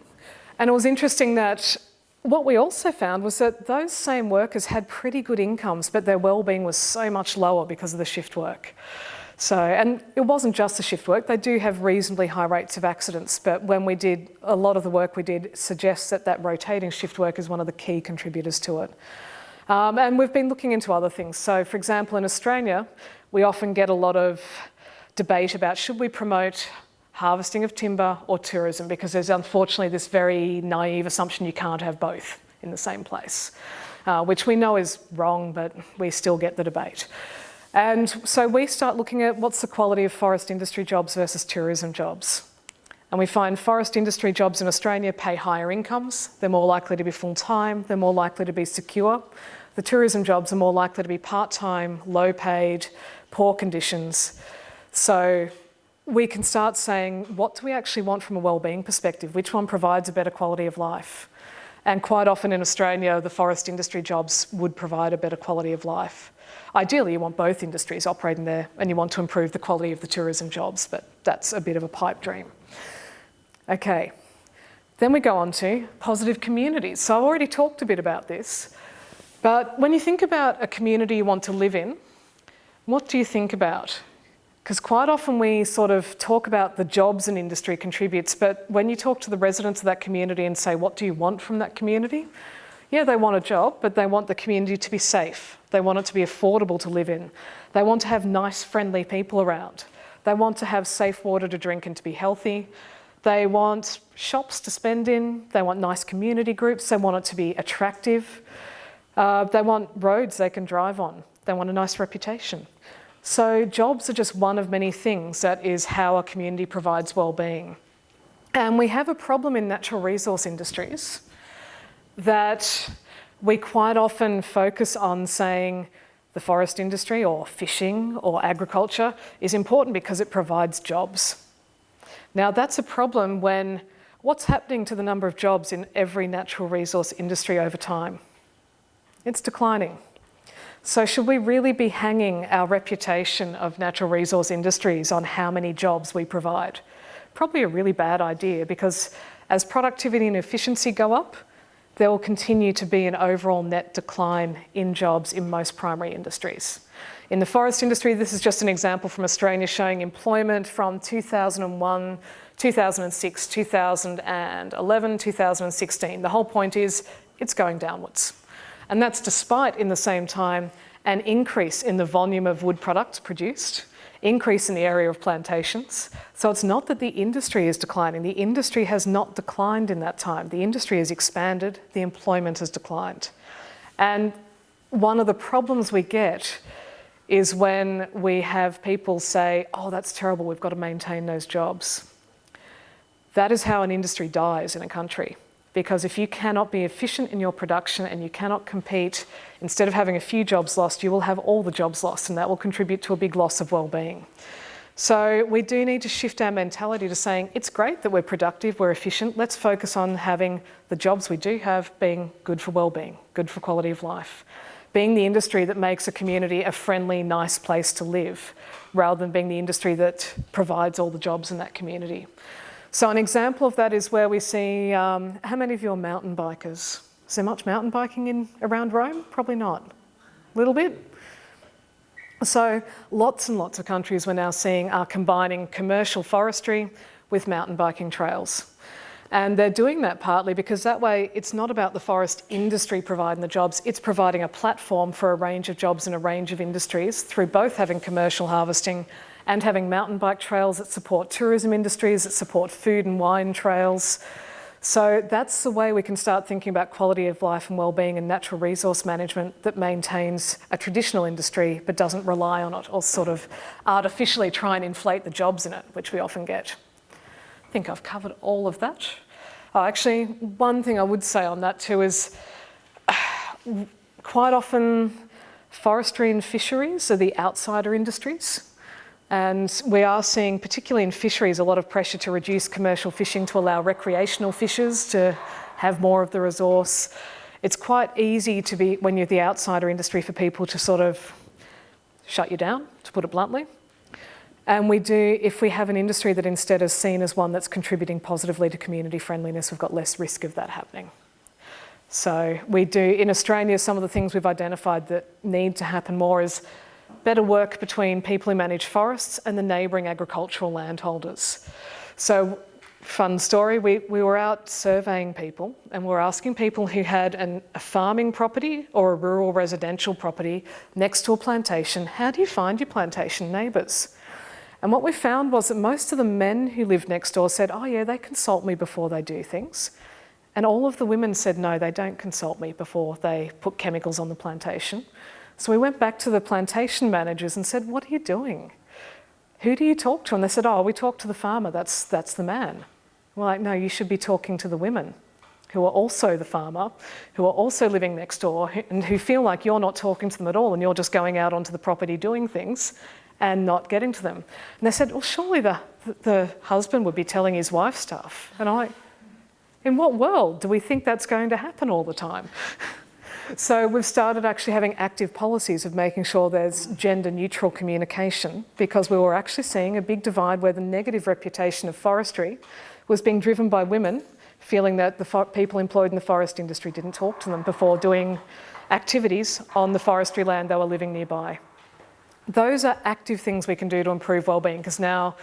And it was interesting that what we also found was that those same workers had pretty good incomes, but their well-being was so much lower because of the shift work. So, and it wasn't just the shift work, they do have reasonably high rates of accidents, but when we did, a lot of the work we did suggests that that rotating shift work is one of the key contributors to it. And we've been looking into other things. So for example, in Australia, we often get a lot of debate about should we promote harvesting of timber or tourism, because there's unfortunately this very naive assumption you can't have both in the same place, which we know is wrong, but we still get the debate. And so we start looking at what's the quality of forest industry jobs versus tourism jobs. And we find forest industry jobs in Australia pay higher incomes, they're more likely to be full-time, they're more likely to be secure. The tourism jobs are more likely to be part-time, low-paid, poor conditions. So we can start saying, what do we actually want from a wellbeing perspective? Which one provides a better quality of life? And quite often in Australia, the forest industry jobs would provide a better quality of life. Ideally, you want both industries operating there and you want to improve the quality of the tourism jobs, but that's a bit of a pipe dream. Okay, then we go on to positive communities. So I've already talked a bit about this, but when you think about a community you want to live in, what do you think about? Because quite often we sort of talk about the jobs an industry contributes, but when you talk to the residents of that community and say, what do you want from that community? Yeah, they want a job, but they want the community to be safe. They want it to be affordable to live in. They want to have nice, friendly people around. They want to have safe water to drink and to be healthy. They want shops to spend in. They want nice community groups. They want it to be attractive. They want roads they can drive on. They want a nice reputation. So jobs are just one of many things that is how a community provides well-being. And we have a problem in natural resource industries that we quite often focus on saying the forest industry or fishing or agriculture is important because it provides jobs. Now that's a problem when what's happening to the number of jobs in every natural resource industry over time? It's declining. So should we really be hanging our reputation of natural resource industries on how many jobs we provide? Probably a really bad idea, because as productivity and efficiency go up, there will continue to be an overall net decline in jobs in most primary industries. In the forest industry, this is just an example from Australia showing employment from 2001, 2006, 2011, 2016. The whole point is it's going downwards. And that's despite, in the same time, an increase in the volume of wood products produced, increase in the area of plantations. So it's not that the industry is declining. The industry has not declined in that time. The industry has expanded, the employment has declined. And one of the problems we get is when we have people say, oh, that's terrible, we've got to maintain those jobs. That is how an industry dies in a country. Because if you cannot be efficient in your production and you cannot compete, instead of having a few jobs lost, you will have all the jobs lost, and that will contribute to a big loss of well-being. So we do need to shift our mentality to saying, it's great that we're productive, we're efficient, let's focus on having the jobs we do have being good for well-being, good for quality of life. Being the industry that makes a community a friendly, nice place to live, rather than being the industry that provides all the jobs in that community. So an example of that is where we see, how many of you are mountain bikers? Is there much mountain biking around Rome? Probably not. A little bit? So lots and lots of countries we're now seeing are combining commercial forestry with mountain biking trails. And they're doing that partly because that way it's not about the forest industry providing the jobs, it's providing a platform for a range of jobs in a range of industries through both having commercial harvesting and having mountain bike trails that support tourism industries, that support food and wine trails. So that's the way we can start thinking about quality of life and well-being and natural resource management that maintains a traditional industry but doesn't rely on it or sort of artificially try and inflate the jobs in it, which we often get. I think I've covered all of that. Oh, actually, one thing I would say on that too is quite often forestry and fisheries are the outsider industries. And we are seeing, particularly in fisheries, a lot of pressure to reduce commercial fishing to allow recreational fishers to have more of the resource. It's quite easy to be, when you're the outsider industry, for people to sort of shut you down, to put it bluntly. And we do, if we have an industry that instead is seen as one that's contributing positively to community friendliness, we've got less risk of that happening. So we do, in Australia, some of the things we've identified that need to happen more is better work between people who manage forests and the neighbouring agricultural landholders. So, fun story, we were out surveying people and we were asking people who had a farming property or a rural residential property next to a plantation, how do you find your plantation neighbours? And what we found was that most of the men who lived next door said, oh yeah, they consult me before they do things. And all of the women said, no, they don't consult me before they put chemicals on the plantation. So we went back to the plantation managers and said, what are you doing? Who do you talk to? And they said, oh, we talk to the farmer, that's the man. We're like, no, you should be talking to the women who are also the farmer, who are also living next door and who feel like you're not talking to them at all and you're just going out onto the property doing things and not getting to them. And they said, well, surely the husband would be telling his wife stuff. And I'm like, in what world do we think that's going to happen all the time? So we've started actually having active policies of making sure there's gender neutral communication because we were actually seeing a big divide where the negative reputation of forestry was being driven by women feeling that the people employed in the forest industry didn't talk to them before doing activities on the forestry land they were living nearby. Those are active things we can do to improve wellbeing because now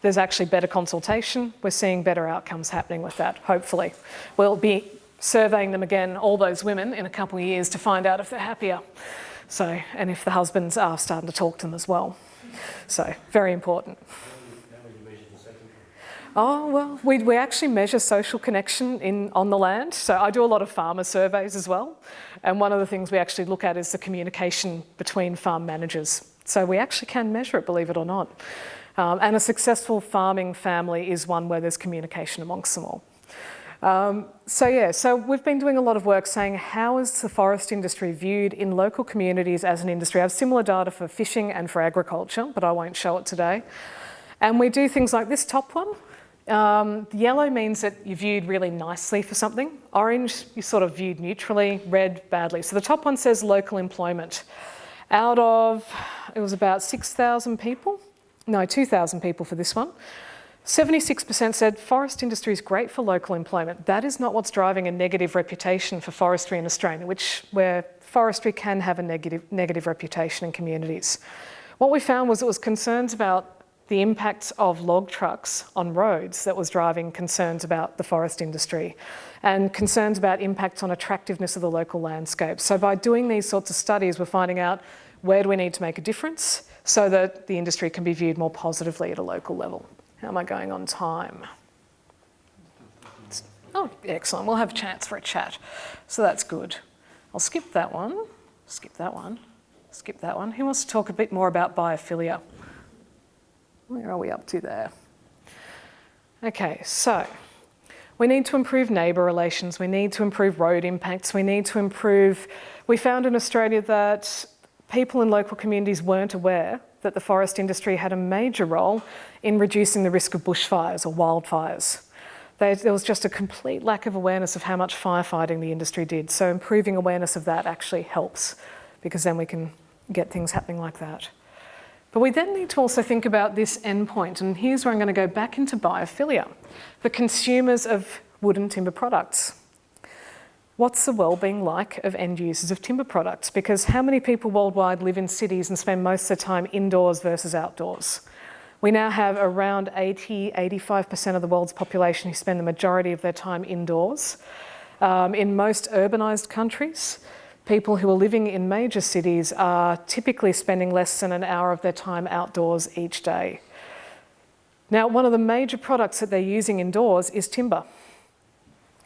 there's actually better consultation. We're seeing better outcomes happening with that, hopefully. We'll be surveying them again, all those women, in a couple of years to find out if they're happier. So, and if the husbands are starting to talk to them as well. So, very important. Oh, well, we actually measure social connection on the land. So I do a lot of farmer surveys as well. And one of the things we actually look at is the communication between farm managers. So we actually can measure it, believe it or not. And a successful farming family is one where there's communication amongst them all. So we've been doing a lot of work saying how is the forest industry viewed in local communities as an industry. I have similar data for fishing and for agriculture, but I won't show it today. And we do things like this top one. Yellow means that you're viewed really nicely for something. Orange, you're sort of viewed neutrally. Red, badly. So the top one says local employment. Out of, it was about 6,000 people. No, 2,000 people for this one. 76% said forest industry is great for local employment. That is not what's driving a negative reputation for forestry in Australia, where forestry can have a negative reputation in communities. What we found was it was concerns about the impacts of log trucks on roads that was driving concerns about the forest industry and concerns about impacts on attractiveness of the local landscape. So by doing these sorts of studies, we're finding out where do we need to make a difference so that the industry can be viewed more positively at a local level. How am I going on time? Oh, excellent. We'll have a chance for a chat. So that's good. I'll skip that one, skip that one, skip that one. Who wants to talk a bit more about biophilia? Where are we up to there? Okay, so we need to improve neighbour relations, we need to improve road impacts, we found in Australia that people in local communities weren't aware that the forest industry had a major role in reducing the risk of bushfires or wildfires. There was just a complete lack of awareness of how much firefighting the industry did. So improving awareness of that actually helps, because then we can get things happening like that. But we then need to also think about this endpoint, and here's where I'm going to go back into biophilia, the consumers of wood and timber products. What's the well-being like of end users of timber products? Because how many people worldwide live in cities and spend most of their time indoors versus outdoors? We now have around 85% of the world's population who spend the majority of their time indoors. In most urbanised countries, people who are living in major cities are typically spending less than an hour of their time outdoors each day. Now, one of the major products that they're using indoors is timber.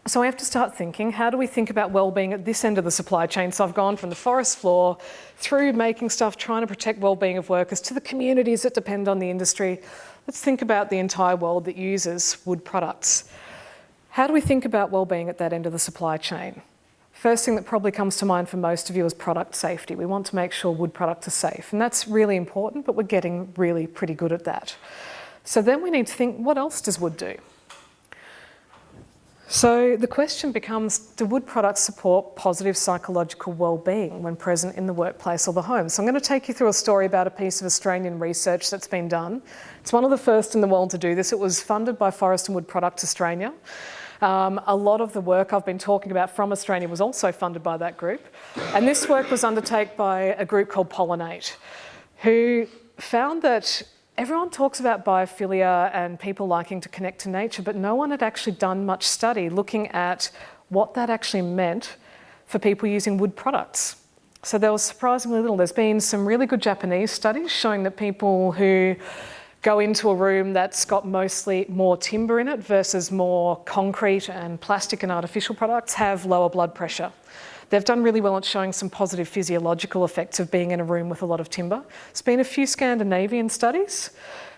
So we have to start thinking, how do we think about well-being at this end of the supply chain? So I've gone from the forest floor through making stuff, trying to protect well-being of workers, to the communities that depend on the industry. Let's think about the entire world that uses wood products. How do we think about well-being at that end of the supply chain? First thing that probably comes to mind for most of you is product safety. We want to make sure wood products are safe, and that's really important, but we're getting really pretty good at that. So then we need to think, what else does wood do? So the question becomes, do wood products support positive psychological well-being when present in the workplace or the home? So I'm going to take you through a story about a piece of Australian research that's been done. It's one of the first in the world to do this. It was funded by Forest and Wood Products Australia. A lot of the work I've been talking about from Australia was also funded by that group. And this work was undertaken by a group called Pollinate, who found that everyone talks about biophilia and people liking to connect to nature, but no one had actually done much study looking at what that actually meant for people using wood products. So there was surprisingly little. There's been some really good Japanese studies showing that people who go into a room that's got mostly more timber in it versus more concrete and plastic and artificial products have lower blood pressure. They've done really well at showing some positive physiological effects of being in a room with a lot of timber. There's been a few Scandinavian studies,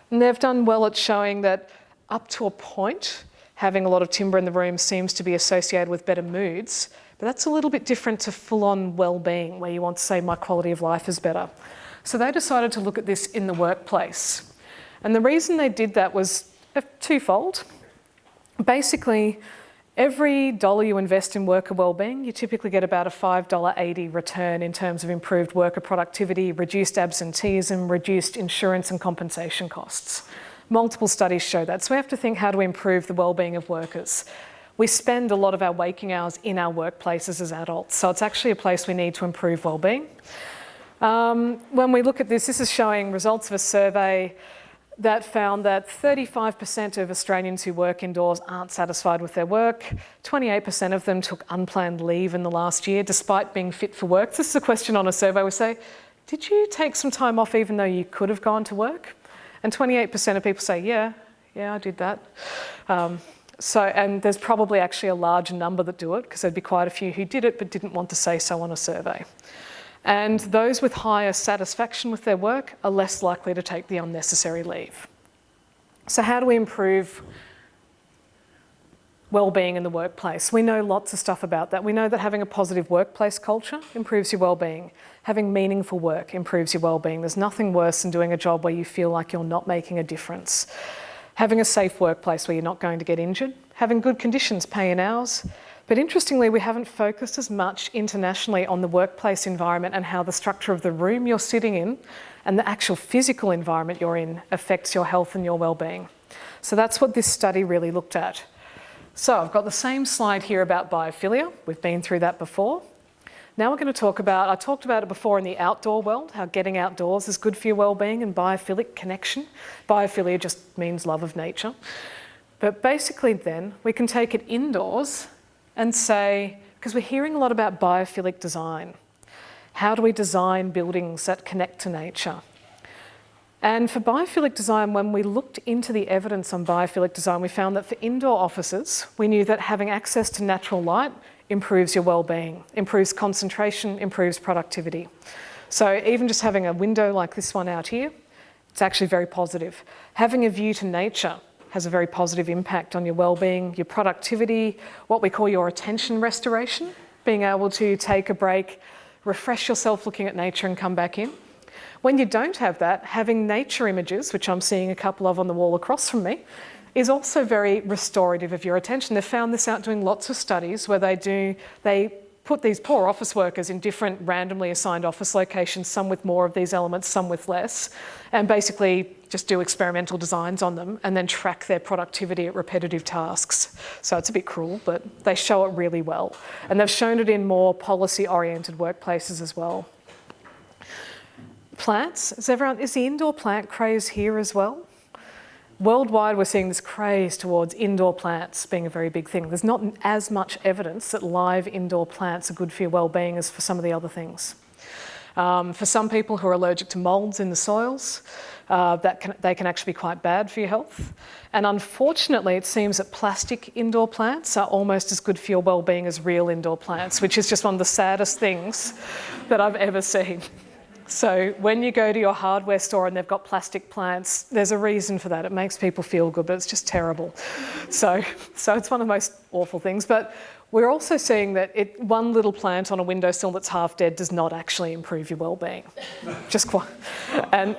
and they've done well at showing that up to a point, having a lot of timber in the room seems to be associated with better moods, but that's a little bit different to full-on well-being, where you want to say my quality of life is better. So they decided to look at this in the workplace. And the reason they did that was twofold. Basically, every dollar you invest in worker wellbeing, you typically get about a $5.80 return in terms of improved worker productivity, reduced absenteeism, reduced insurance and compensation costs. Multiple studies show that. So we have to think, how do we improve the wellbeing of workers? We spend a lot of our waking hours in our workplaces as adults, so it's actually a place we need to improve wellbeing. When we look at this, this is showing results of a survey that found that 35% of Australians who work indoors aren't satisfied with their work. 28% of them took unplanned leave in the last year despite being fit for work. This is a question on a survey. We say, did you take some time off even though you could have gone to work? And 28% of people say, yeah, I did that. And there's probably actually a larger number that do it, because there'd be quite a few who did it but didn't want to say so on a survey. And those with higher satisfaction with their work are less likely to take the unnecessary leave. So how do we improve well-being in the workplace? We know lots of stuff about that. We know that having a positive workplace culture improves your well-being. Having meaningful work improves your well-being. There's nothing worse than doing a job where you feel like you're not making a difference. Having a safe workplace where you're not going to get injured. Having good conditions, pay in hours. But interestingly, we haven't focused as much internationally on the workplace environment and how the structure of the room you're sitting in and the actual physical environment you're in affects your health and your well-being. So that's what this study really looked at. So I've got the same slide here about biophilia. We've been through that before. Now we're going to talk about, I talked about it before in the outdoor world, how getting outdoors is good for your well-being and biophilic connection. Biophilia just means love of nature. But basically then, we can take it indoors and say, because we're hearing a lot about biophilic design. How do we design buildings that connect to nature? And for biophilic design, when we looked into the evidence on biophilic design, we found that for indoor offices, we knew that having access to natural light improves your well-being, improves concentration, improves productivity. So even just having a window like this one out here, it's actually very positive. Having a view to nature has a very positive impact on your well-being, your productivity, what we call your attention restoration, being able to take a break, refresh yourself looking at nature and come back in. When you don't have that, having nature images, which I'm seeing a couple of on the wall across from me, is also very restorative of your attention. They've found this out doing lots of studies where they put these poor office workers in different randomly assigned office locations, some with more of these elements, some with less, and basically just do experimental designs on them and then track their productivity at repetitive tasks. So it's a bit cruel, but they show it really well. And they've shown it in more policy-oriented workplaces as well. Plants, is the indoor plant craze here as well? Worldwide, we're seeing this craze towards indoor plants being a very big thing. There's not as much evidence that live indoor plants are good for your well-being as for some of the other things. For some people who are allergic to moulds in the soils, they can actually be quite bad for your health. And unfortunately, it seems that plastic indoor plants are almost as good for your well-being as real indoor plants, which is just one of the saddest things that I've ever seen. So when you go to your hardware store and they've got plastic plants, there's a reason for that. It makes people feel good, but it's just terrible. So it's one of the most awful things. But we're also seeing that one little plant on a windowsill that's half dead does not actually improve your well-being. Just quite. And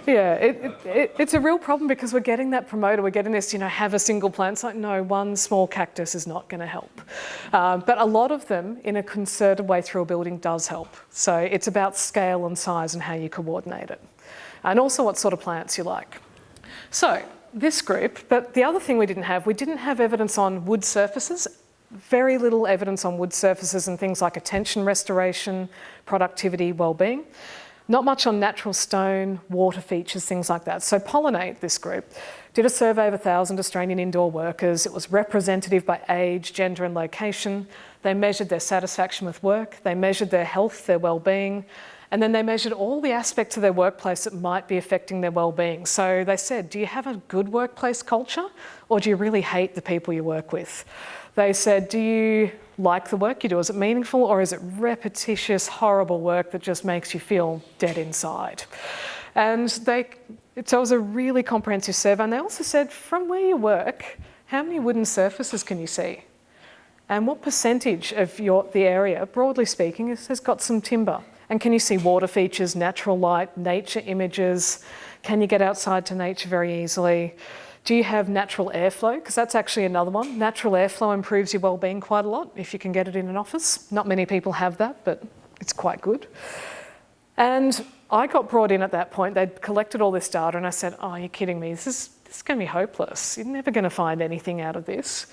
yeah, it's a real problem because we're getting that promoted. We're getting this, have a single plant. It's like, no, one small cactus is not going to help. But a lot of them, in a concerted way through a building, does help. So it's about scale and size and how you coordinate it. And also what sort of plants you like. So this group, but the other thing we didn't have evidence on wood surfaces. Very little evidence on wood surfaces and things like attention restoration, productivity, well-being. Not much on natural stone, water features, things like that. So Pollinate, this group, did a survey of 1,000 Australian indoor workers. It was representative by age, gender and location. They measured their satisfaction with work. They measured their health, their well-being. And then they measured all the aspects of their workplace that might be affecting their well-being. So they said, do you have a good workplace culture or do you really hate the people you work with? They said, do you like the work you do? Is it meaningful or is it repetitious, horrible work that just makes you feel dead inside? And so it was a really comprehensive survey. And they also said, from where you work, how many wooden surfaces can you see? And what percentage of the area, broadly speaking, has got some timber? And can you see water features, natural light, nature images? Can you get outside to nature very easily? Do you have natural airflow? Because that's actually another one. Natural airflow improves your well-being quite a lot if you can get it in an office. Not many people have that, but it's quite good. And I got brought in at that point. They'd collected all this data and I said, oh, you're kidding me. This is going to be hopeless. You're never going to find anything out of this.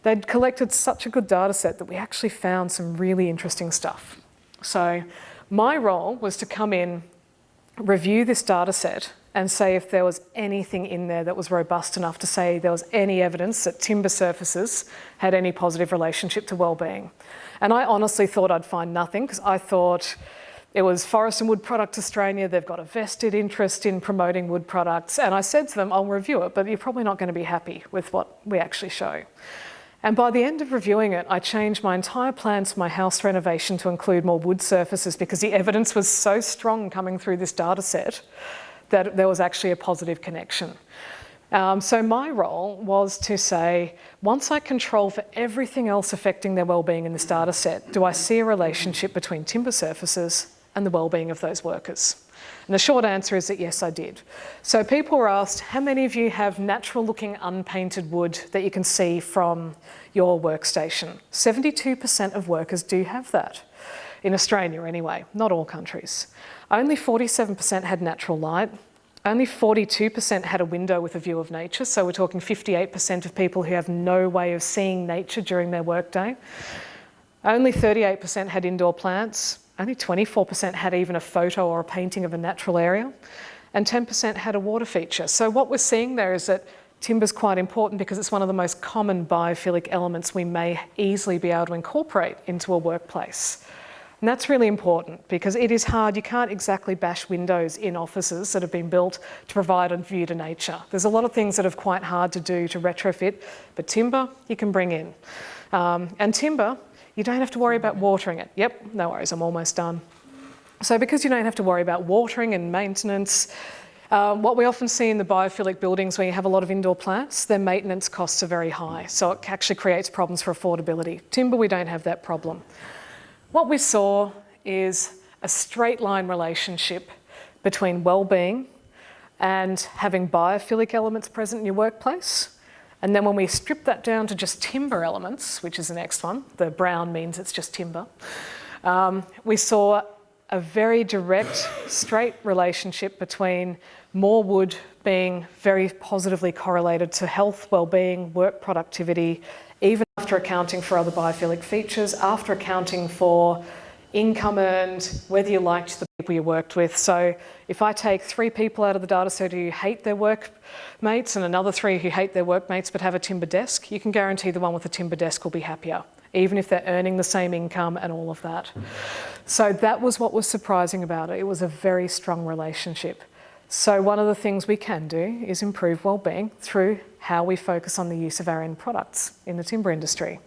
They'd collected such a good data set that we actually found some really interesting stuff. So my role was to come in, review this data set and say if there was anything in there that was robust enough to say there was any evidence that timber surfaces had any positive relationship to well-being. And I honestly thought I'd find nothing because I thought it was Forest and Wood Products Australia, they've got a vested interest in promoting wood products. And I said to them, I'll review it, but you're probably not going to be happy with what we actually show. And by the end of reviewing it, I changed my entire plans for my house renovation to include more wood surfaces because the evidence was so strong coming through this data set that there was actually a positive connection. So my role was to say, once I control for everything else affecting their well-being in this data set, do I see a relationship between timber surfaces and the well-being of those workers? And the short answer is that yes, I did. So people were asked, how many of you have natural-looking unpainted wood that you can see from your workstation? 72% of workers do have that. In Australia anyway, not all countries. Only 47% had natural light. Only 42% had a window with a view of nature, so we're talking 58% of people who have no way of seeing nature during their workday. Only 38% had indoor plants, only 24% had even a photo or a painting of a natural area, and 10% had a water feature. So what we're seeing there is that timber's quite important because it's one of the most common biophilic elements we may easily be able to incorporate into a workplace. And that's really important because it is hard. You can't exactly bash windows in offices that have been built to provide a view to nature. There's a lot of things that are quite hard to do to retrofit, but timber you can bring in. And timber, you don't have to worry about watering it. Yep, no worries, I'm almost done. So because you don't have to worry about watering and maintenance, what we often see in the biophilic buildings where you have a lot of indoor plants, their maintenance costs are very high. So it actually creates problems for affordability. Timber, we don't have that problem. What we saw is a straight line relationship between well-being and having biophilic elements present in your workplace. And then when we strip that down to just timber elements, which is the next one, the brown means it's just timber, we saw a very direct, straight relationship between more wood being very positively correlated to health, well-being, work productivity, even after accounting for other biophilic features, after accounting for income earned, whether you liked the people you worked with. So if I take 3 people out of the data set who hate their workmates and another 3 who hate their workmates but have a timber desk, you can guarantee the one with the timber desk will be happier, even if they're earning the same income and all of that. So that was what was surprising about it. It was a very strong relationship. So one of the things we can do is improve well-being through how we focus on the use of our end products in the timber industry.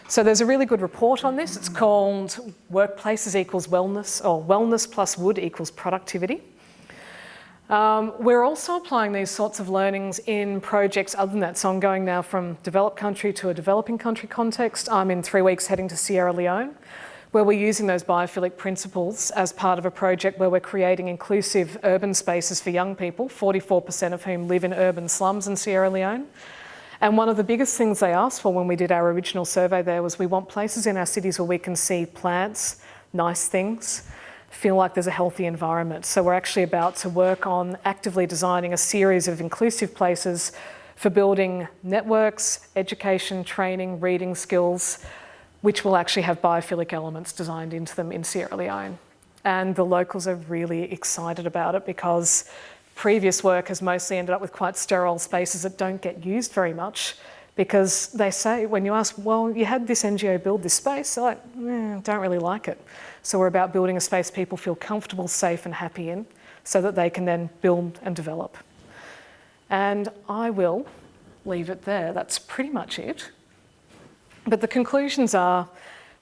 So there's a really good report on this. It's called Workplaces Equals Wellness, or Wellness plus Wood equals Productivity. We're also applying these sorts of learnings in projects other than that. So I'm going now from developed country to a developing country context. I'm in 3 weeks heading to Sierra Leone, where we're using those biophilic principles as part of a project where we're creating inclusive urban spaces for young people, 44% of whom live in urban slums in Sierra Leone. And one of the biggest things they asked for when we did our original survey there was we want places in our cities where we can see plants, nice things, feel like there's a healthy environment. So we're actually about to work on actively designing a series of inclusive places for building networks, education, training, reading skills, which will actually have biophilic elements designed into them in Sierra Leone. And the locals are really excited about it because previous work has mostly ended up with quite sterile spaces that don't get used very much because they say, when you ask, well, you had this NGO build this space, they're like, don't really like it. So we're about building a space people feel comfortable, safe and happy in so that they can then build and develop. And I will leave it there. That's pretty much it. But the conclusions are,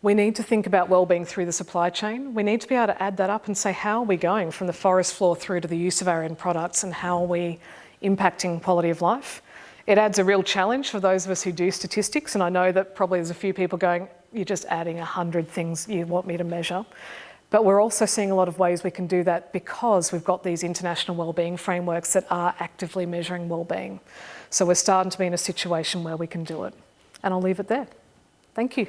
we need to think about wellbeing through the supply chain. We need to be able to add that up and say, how are we going from the forest floor through to the use of our end products and how are we impacting quality of life? It adds a real challenge for those of us who do statistics, and I know that probably there's a few people going, you're just adding 100 things you want me to measure. But we're also seeing a lot of ways we can do that because we've got these international wellbeing frameworks that are actively measuring wellbeing. So we're starting to be in a situation where we can do it. And I'll leave it there. Thank you.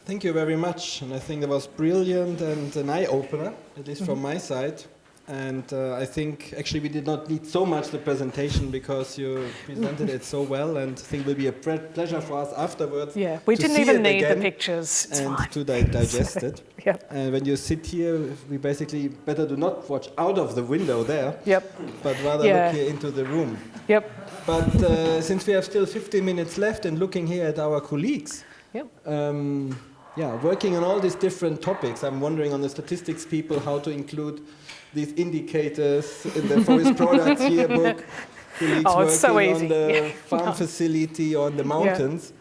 Thank you very much, and I think that was brilliant and an eye-opener, at least from my side. And I think actually we did not need so much the presentation because you presented it so well, and I think it will be a pleasure for us afterwards. Yeah, we didn't even need the pictures. It's and fine. to digest it. Yep. And when you sit here, we basically better do not watch out of the window there, but rather look here into the room. Yep. But since we have still 15 minutes left and looking here at our colleagues, working on all these different topics, I'm wondering on the statistics people how to include these indicators in the forest products yearbook. Colleagues working it's so easy. on the farm facility on the mountains.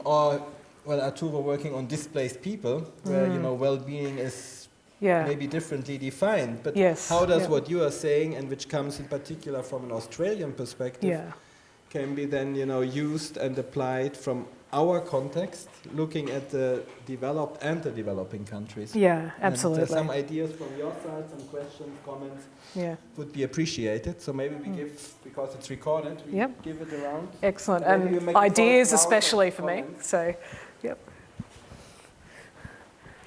Or Arturo working on displaced people, where well-being is maybe differently defined. But how does what you are saying, and which comes in particular from an Australian perspective, can be then used and applied from our context, looking at the developed and the developing countries? Yeah, absolutely. And, some ideas from your side, some questions, comments would be appreciated. So maybe we give, because it's recorded, we give it around. Excellent. And ideas especially for me. So,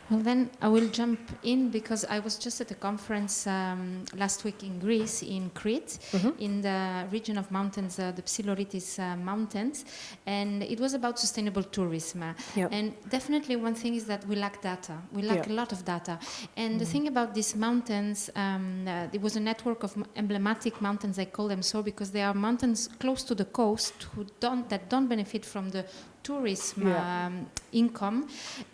Well, then I will jump in because I was just at a conference last week in Greece, in Crete, in the region of mountains, the Psiloritis Mountains, and it was about sustainable tourism. Yep. And definitely one thing is that we lack data. We lack a lot of data. And the thing about these mountains, there was a network of emblematic mountains, I call them so, because they are mountains close to the coast that don't benefit from the tourism income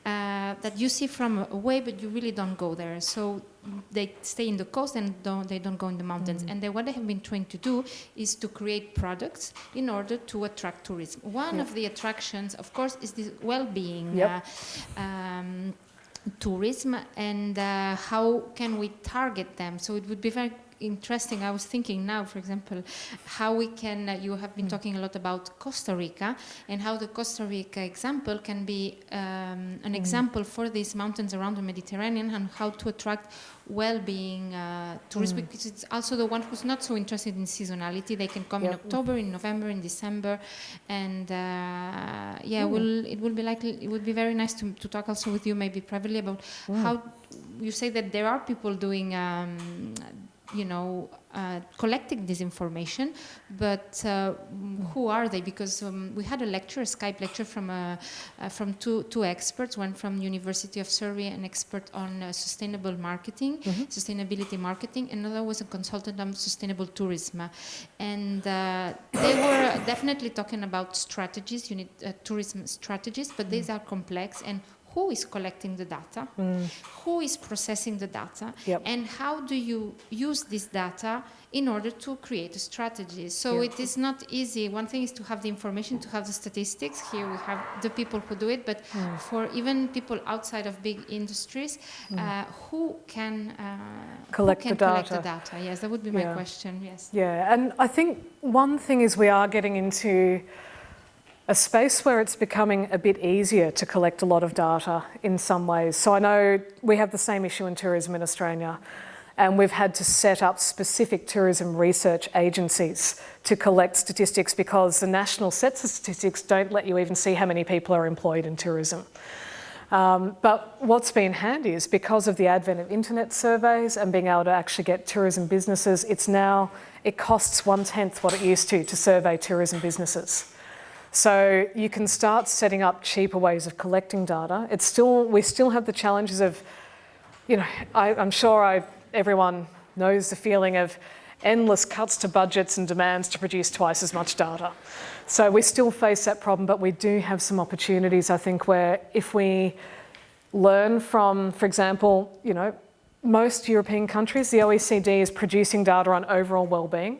that you see from away, but you really don't go there. So they stay in the coast and they don't go in the mountains. And what they have been trying to do is to create products in order to attract tourism. One of the attractions, of course, is the well-being tourism, and how can we target them? So it would be very interesting. I was thinking now, for example, how we can, you have been talking a lot about Costa Rica, and how the Costa Rica example can be an example for these mountains around the Mediterranean, and how to attract well-being tourists, because it's also the one who's not so interested in seasonality. They can come in October, in November, in December, and it would be very nice to talk also with you, maybe privately, about how you say that there are people doing collecting this information, but who are they? Because we had a lecture, a Skype lecture from two experts, one from University of Surrey, an expert on sustainable marketing, sustainability marketing, and another was a consultant on sustainable tourism. And they were definitely talking about strategies, you need tourism strategies, but these are complex, and who is collecting the data, who is processing the data, and how do you use this data in order to create a strategy. So it is not easy. One thing is to have the information, to have the statistics. Here we have the people who do it, but for even people outside of big industries, who can collect the data? Yes, that would be my question, yes. Yeah, and I think one thing is we are getting into a space where it's becoming a bit easier to collect a lot of data in some ways. So I know we have the same issue in tourism in Australia, and we've had to set up specific tourism research agencies to collect statistics, because the national sets of statistics don't let you even see how many people are employed in tourism. But what's been handy is, because of the advent of internet surveys and being able to actually get tourism businesses, it costs 1/10 what it used to survey tourism businesses. So you can start setting up cheaper ways of collecting data. We still have the challenges of, I'm sure everyone knows the feeling of endless cuts to budgets and demands to produce twice as much data. So we still face that problem, but we do have some opportunities, I think, where if we learn from, for example, most European countries, the OECD is producing data on overall well-being.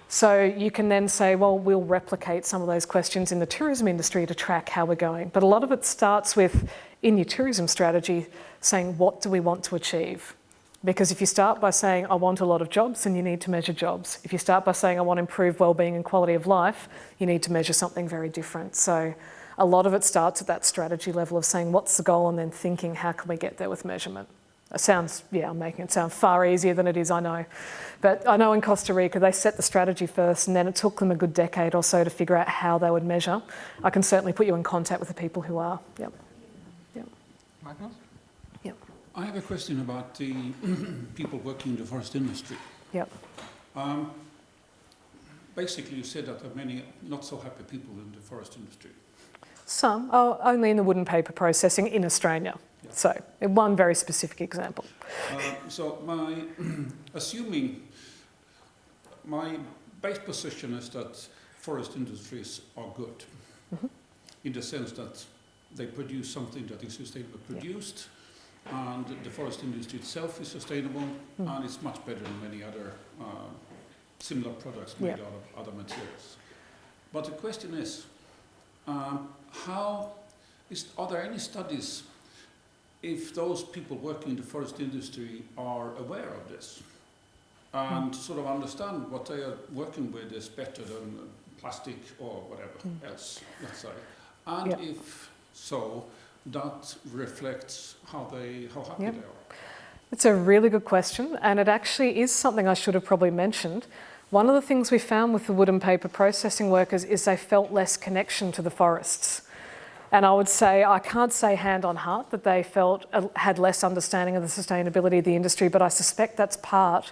So you can then say, well, we'll replicate some of those questions in the tourism industry to track how we're going. But a lot of it starts with, in your tourism strategy, saying, what do we want to achieve? Because if you start by saying, I want a lot of jobs, then you need to measure jobs. If you start by saying, I want improved well-being and quality of life, you need to measure something very different. So a lot of it starts at that strategy level of saying, what's the goal, and then thinking, how can we get there with measurement? I'm making it sound far easier than it is, I know. But I know in Costa Rica, they set the strategy first, and then it took them a good decade or so to figure out how they would measure. I can certainly put you in contact with the people who are. Magnus? Yep. I have a question about the people working in the forest industry. Yep. Basically, you said that there are many not so happy people in the forest industry. Some, only in the wood and paper processing in Australia. So, one very specific example. My base position is that forest industries are good, in the sense that they produce something that is sustainably produced, and the forest industry itself is sustainable, and it's much better than many other similar products made out of other materials. But the question is, are there any studies if those people working in the forest industry are aware of this and sort of understand what they are working with is better than plastic or whatever else, let's say. And if so, that reflects how happy they are. It's a really good question, and it actually is something I should have probably mentioned. One of the things we found with the wood and paper processing workers is they felt less connection to the forests. And I would say, I can't say hand on heart that they felt had less understanding of the sustainability of the industry, but I suspect that's part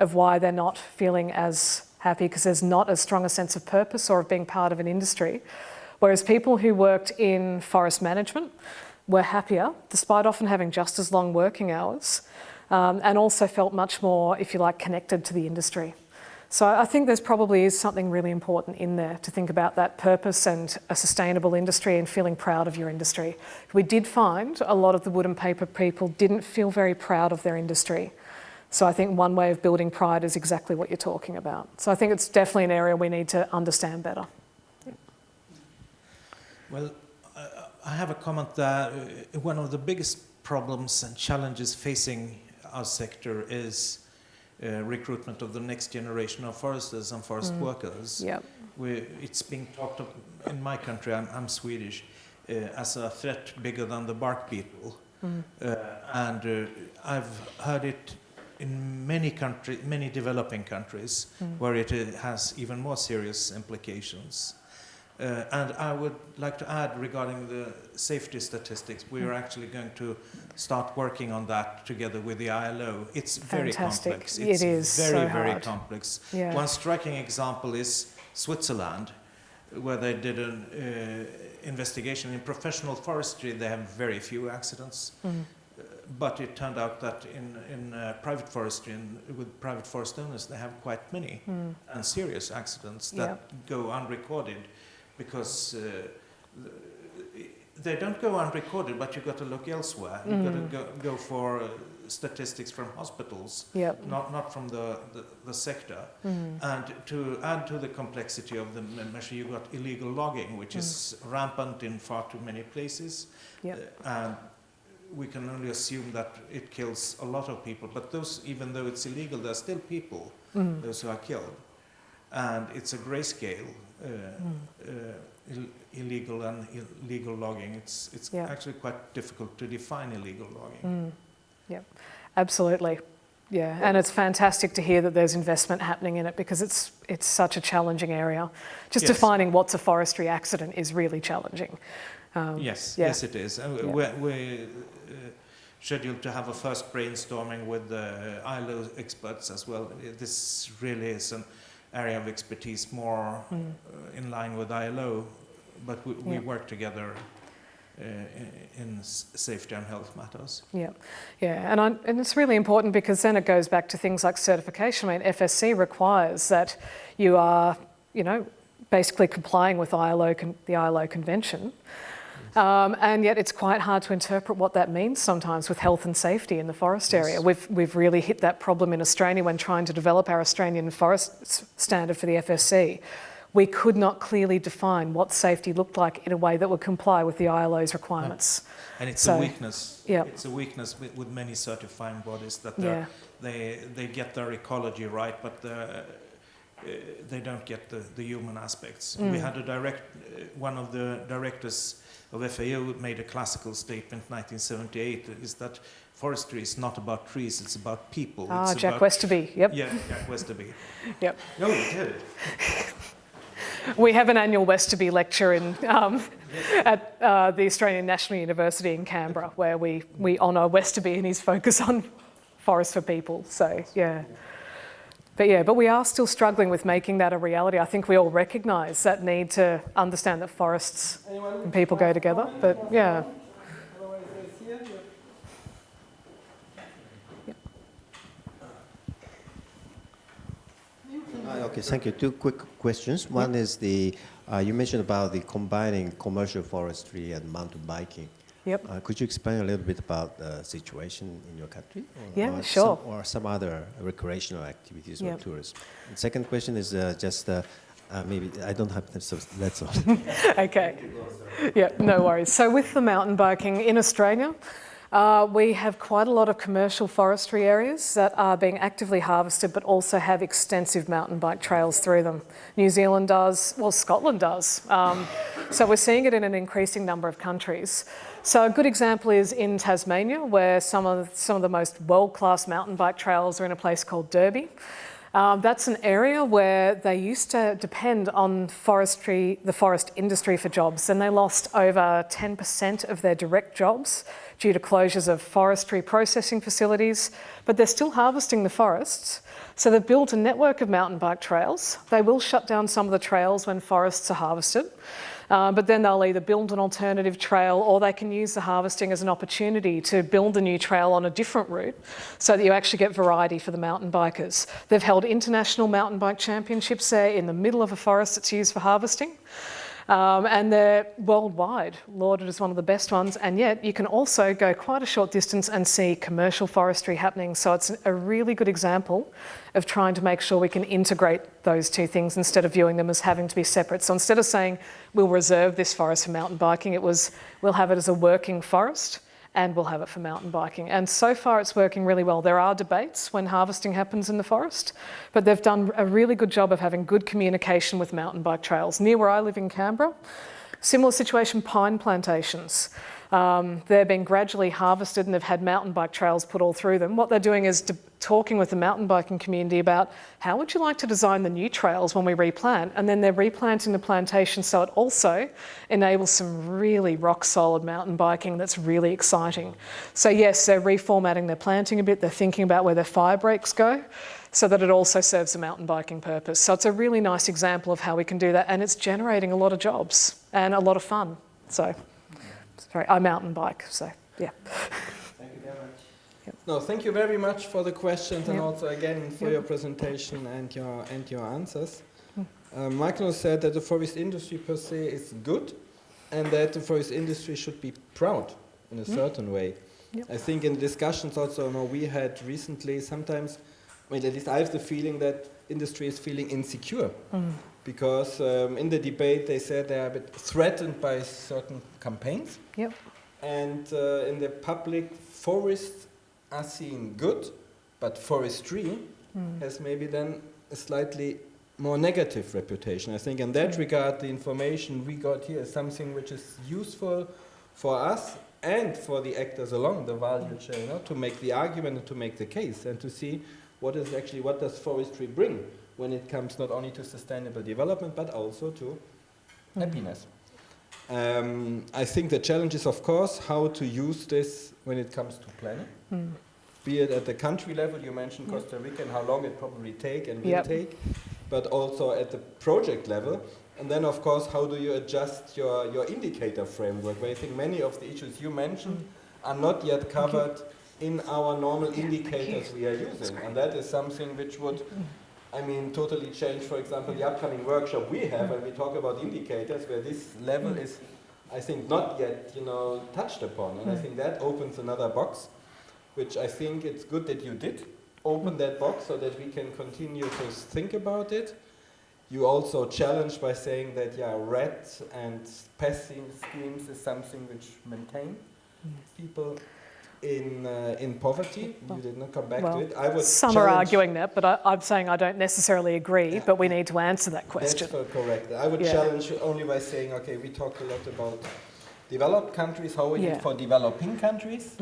of why they're not feeling as happy, because there's not as strong a sense of purpose or of being part of an industry. Whereas people who worked in forest management were happier, despite often having just as long working hours, and also felt much more, if you like, connected to the industry. So I think there's probably is something really important in there to think about that purpose and a sustainable industry and feeling proud of your industry. We did find a lot of the wood and paper people didn't feel very proud of their industry. So I think one way of building pride is exactly what you're talking about. So I think it's definitely an area we need to understand better. Yeah. Well, I have a comment that one of the biggest problems and challenges facing our sector is recruitment of the next generation of foresters and forest workers. Yep. It's being talked of in my country, I'm Swedish, as a threat bigger than the bark beetle. And I've heard it in many developing countries where it has even more serious implications. And I would like to add regarding the safety statistics, we are actually going to start working on that together with the ILO. It's very complex. It's very, very complex. Yeah. One striking example is Switzerland, where they did an investigation in professional forestry. They have very few accidents. But it turned out that in private forestry and with private forest owners, they have quite many and serious accidents that go unrecorded. Because they don't go unrecorded, but you've got to look elsewhere. You've got to go for statistics from hospitals, not from the sector. And to add to the complexity of the measure, you've got illegal logging, which is rampant in far too many places. And we can only assume that it kills a lot of people. But those, even though it's illegal, there are still people, those who are killed. And it's a grayscale. Illegal and illegal logging. It's actually quite difficult to define illegal logging. Yep, absolutely. Yeah, and it's fantastic to hear that there's investment happening in it, because it's such a challenging area. Just defining what's a forestry accident is really challenging. Yes, it is. We're scheduled to have a first brainstorming with the ILO experts as well. This really is an area of expertise more in line with ILO, but we work together in safety and health matters. And it's really important, because then it goes back to things like certification. I mean, FSC requires that you are, basically complying with the ILO convention. And yet it's quite hard to interpret what that means sometimes with health and safety in the forest area. We've really hit that problem in Australia when trying to develop our Australian forest standard for the FSC. We could not clearly define what safety looked like in a way that would comply with the ILO's requirements. And it's a weakness. It's a weakness with many certifying bodies that they get their ecology right, but they don't get the human aspects. We had one of the directors of FAO made a classical statement in 1978, is that forestry is not about trees, it's about people. It's Jack Westerby, Yeah, Jack Westerby. No, he did. We have an annual Westerby lecture at the Australian National University in Canberra, where we honour Westerby and his focus on forest for people. So, But we are still struggling with making that a reality. I think we all recognise that need to understand that forests and people go together. But Okay, thank you. Two quick questions. One is you mentioned about the combining commercial forestry and mountain biking. Could you explain a little bit about the situation in your country? Sure. Or some other recreational activities or tourism? And second question is maybe I don't have time, so that's all. Okay. No worries. So with the mountain biking in Australia, we have quite a lot of commercial forestry areas that are being actively harvested, but also have extensive mountain bike trails through them. New Zealand does, Scotland does. So we're seeing it in an increasing number of countries. So a good example is in Tasmania, where some of the most world-class mountain bike trails are in a place called Derby. That's an area where they used to depend on forestry, the forest industry for jobs, and they lost over 10% of their direct jobs due to closures of forestry processing facilities, but they're still harvesting the forests. So they've built a network of mountain bike trails. They will shut down some of the trails when forests are harvested, but then they'll either build an alternative trail or they can use the harvesting as an opportunity to build a new trail on a different route so that you actually get variety for the mountain bikers. They've held international mountain bike championships there in the middle of a forest that's used for harvesting. And they're worldwide lauded as one of the best ones, and yet you can also go quite a short distance and see commercial forestry happening. So it's a really good example of trying to make sure we can integrate those two things instead of viewing them as having to be separate. So instead of saying we'll reserve this forest for mountain biking, it was we'll have it as a working forest and we'll have it for mountain biking. And so far it's working really well. There are debates when harvesting happens in the forest, but they've done a really good job of having good communication with mountain bike trails. Near where I live in Canberra, similar situation, pine plantations. They're being gradually harvested and they've had mountain bike trails put all through them. What they're doing is talking with the mountain biking community about how would you like to design the new trails when we replant, and then they're replanting the plantation so it also enables some really rock solid mountain biking that's really exciting. So yes, they're reformatting their planting a bit, they're thinking about where their fire breaks go so that it also serves a mountain biking purpose. So it's a really nice example of how we can do that, and it's generating a lot of jobs and a lot of fun. So, sorry, I mountain bike, so yeah. Thank you very much. Yep. No, thank you very much for the questions and also again for your presentation and your answers. Michael said that the forest industry per se is good and that the forest industry should be proud in a certain way. Yep. I think in discussions also we had recently sometimes, I mean, at least I have the feeling that industry is feeling insecure because in the debate they said they are a bit threatened by certain campaigns. Yep. And in the public, forests are seen good, but forestry has maybe then a slightly more negative reputation. I think in that regard, the information we got here is something which is useful for us and for the actors along the value chain, to make the argument and to make the case and to see what does forestry bring when it comes not only to sustainable development, but also to happiness. I think the challenge is, of course, how to use this when it comes to planning. Be it at the country level, you mentioned Costa Rica and how long it probably take and will take, but also at the project level. And then, of course, how do you adjust your indicator framework, where I think many of the issues you mentioned are not yet covered in our normal indicators we are using. And that is something which would, totally change, for example, the upcoming workshop we have when we talk about indicators, where this level is, I think, not yet, touched upon. And I think that opens another box, which I think it's good that you did open that box so that we can continue to think about it. You also challenged by saying that, red and passing schemes is something which maintain people in poverty. You did not come back to it. I would some are arguing that, but I'm saying I don't necessarily agree, but we need to answer that question. That's correct. I would challenge you only by saying, okay, we talked a lot about developed countries, how we did for developing countries,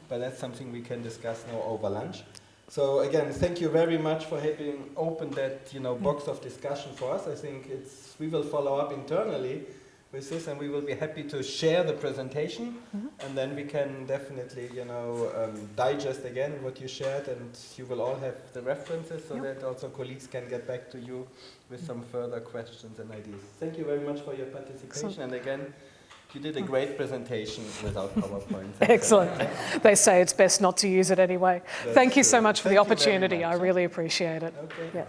but that's something we can discuss now over lunch. So again, thank you very much for having opened that box of discussion for us. I think we will follow up internally with this, and we will be happy to share the presentation, and then we can definitely digest again what you shared, and you will all have the references so that also colleagues can get back to you with some further questions and ideas. Thank you very much for your participation, and again, you did a great presentation without PowerPoint. Excellent. They say it's best not to use it anyway. Thank you so much for the opportunity. I really appreciate it. Okay. Yeah.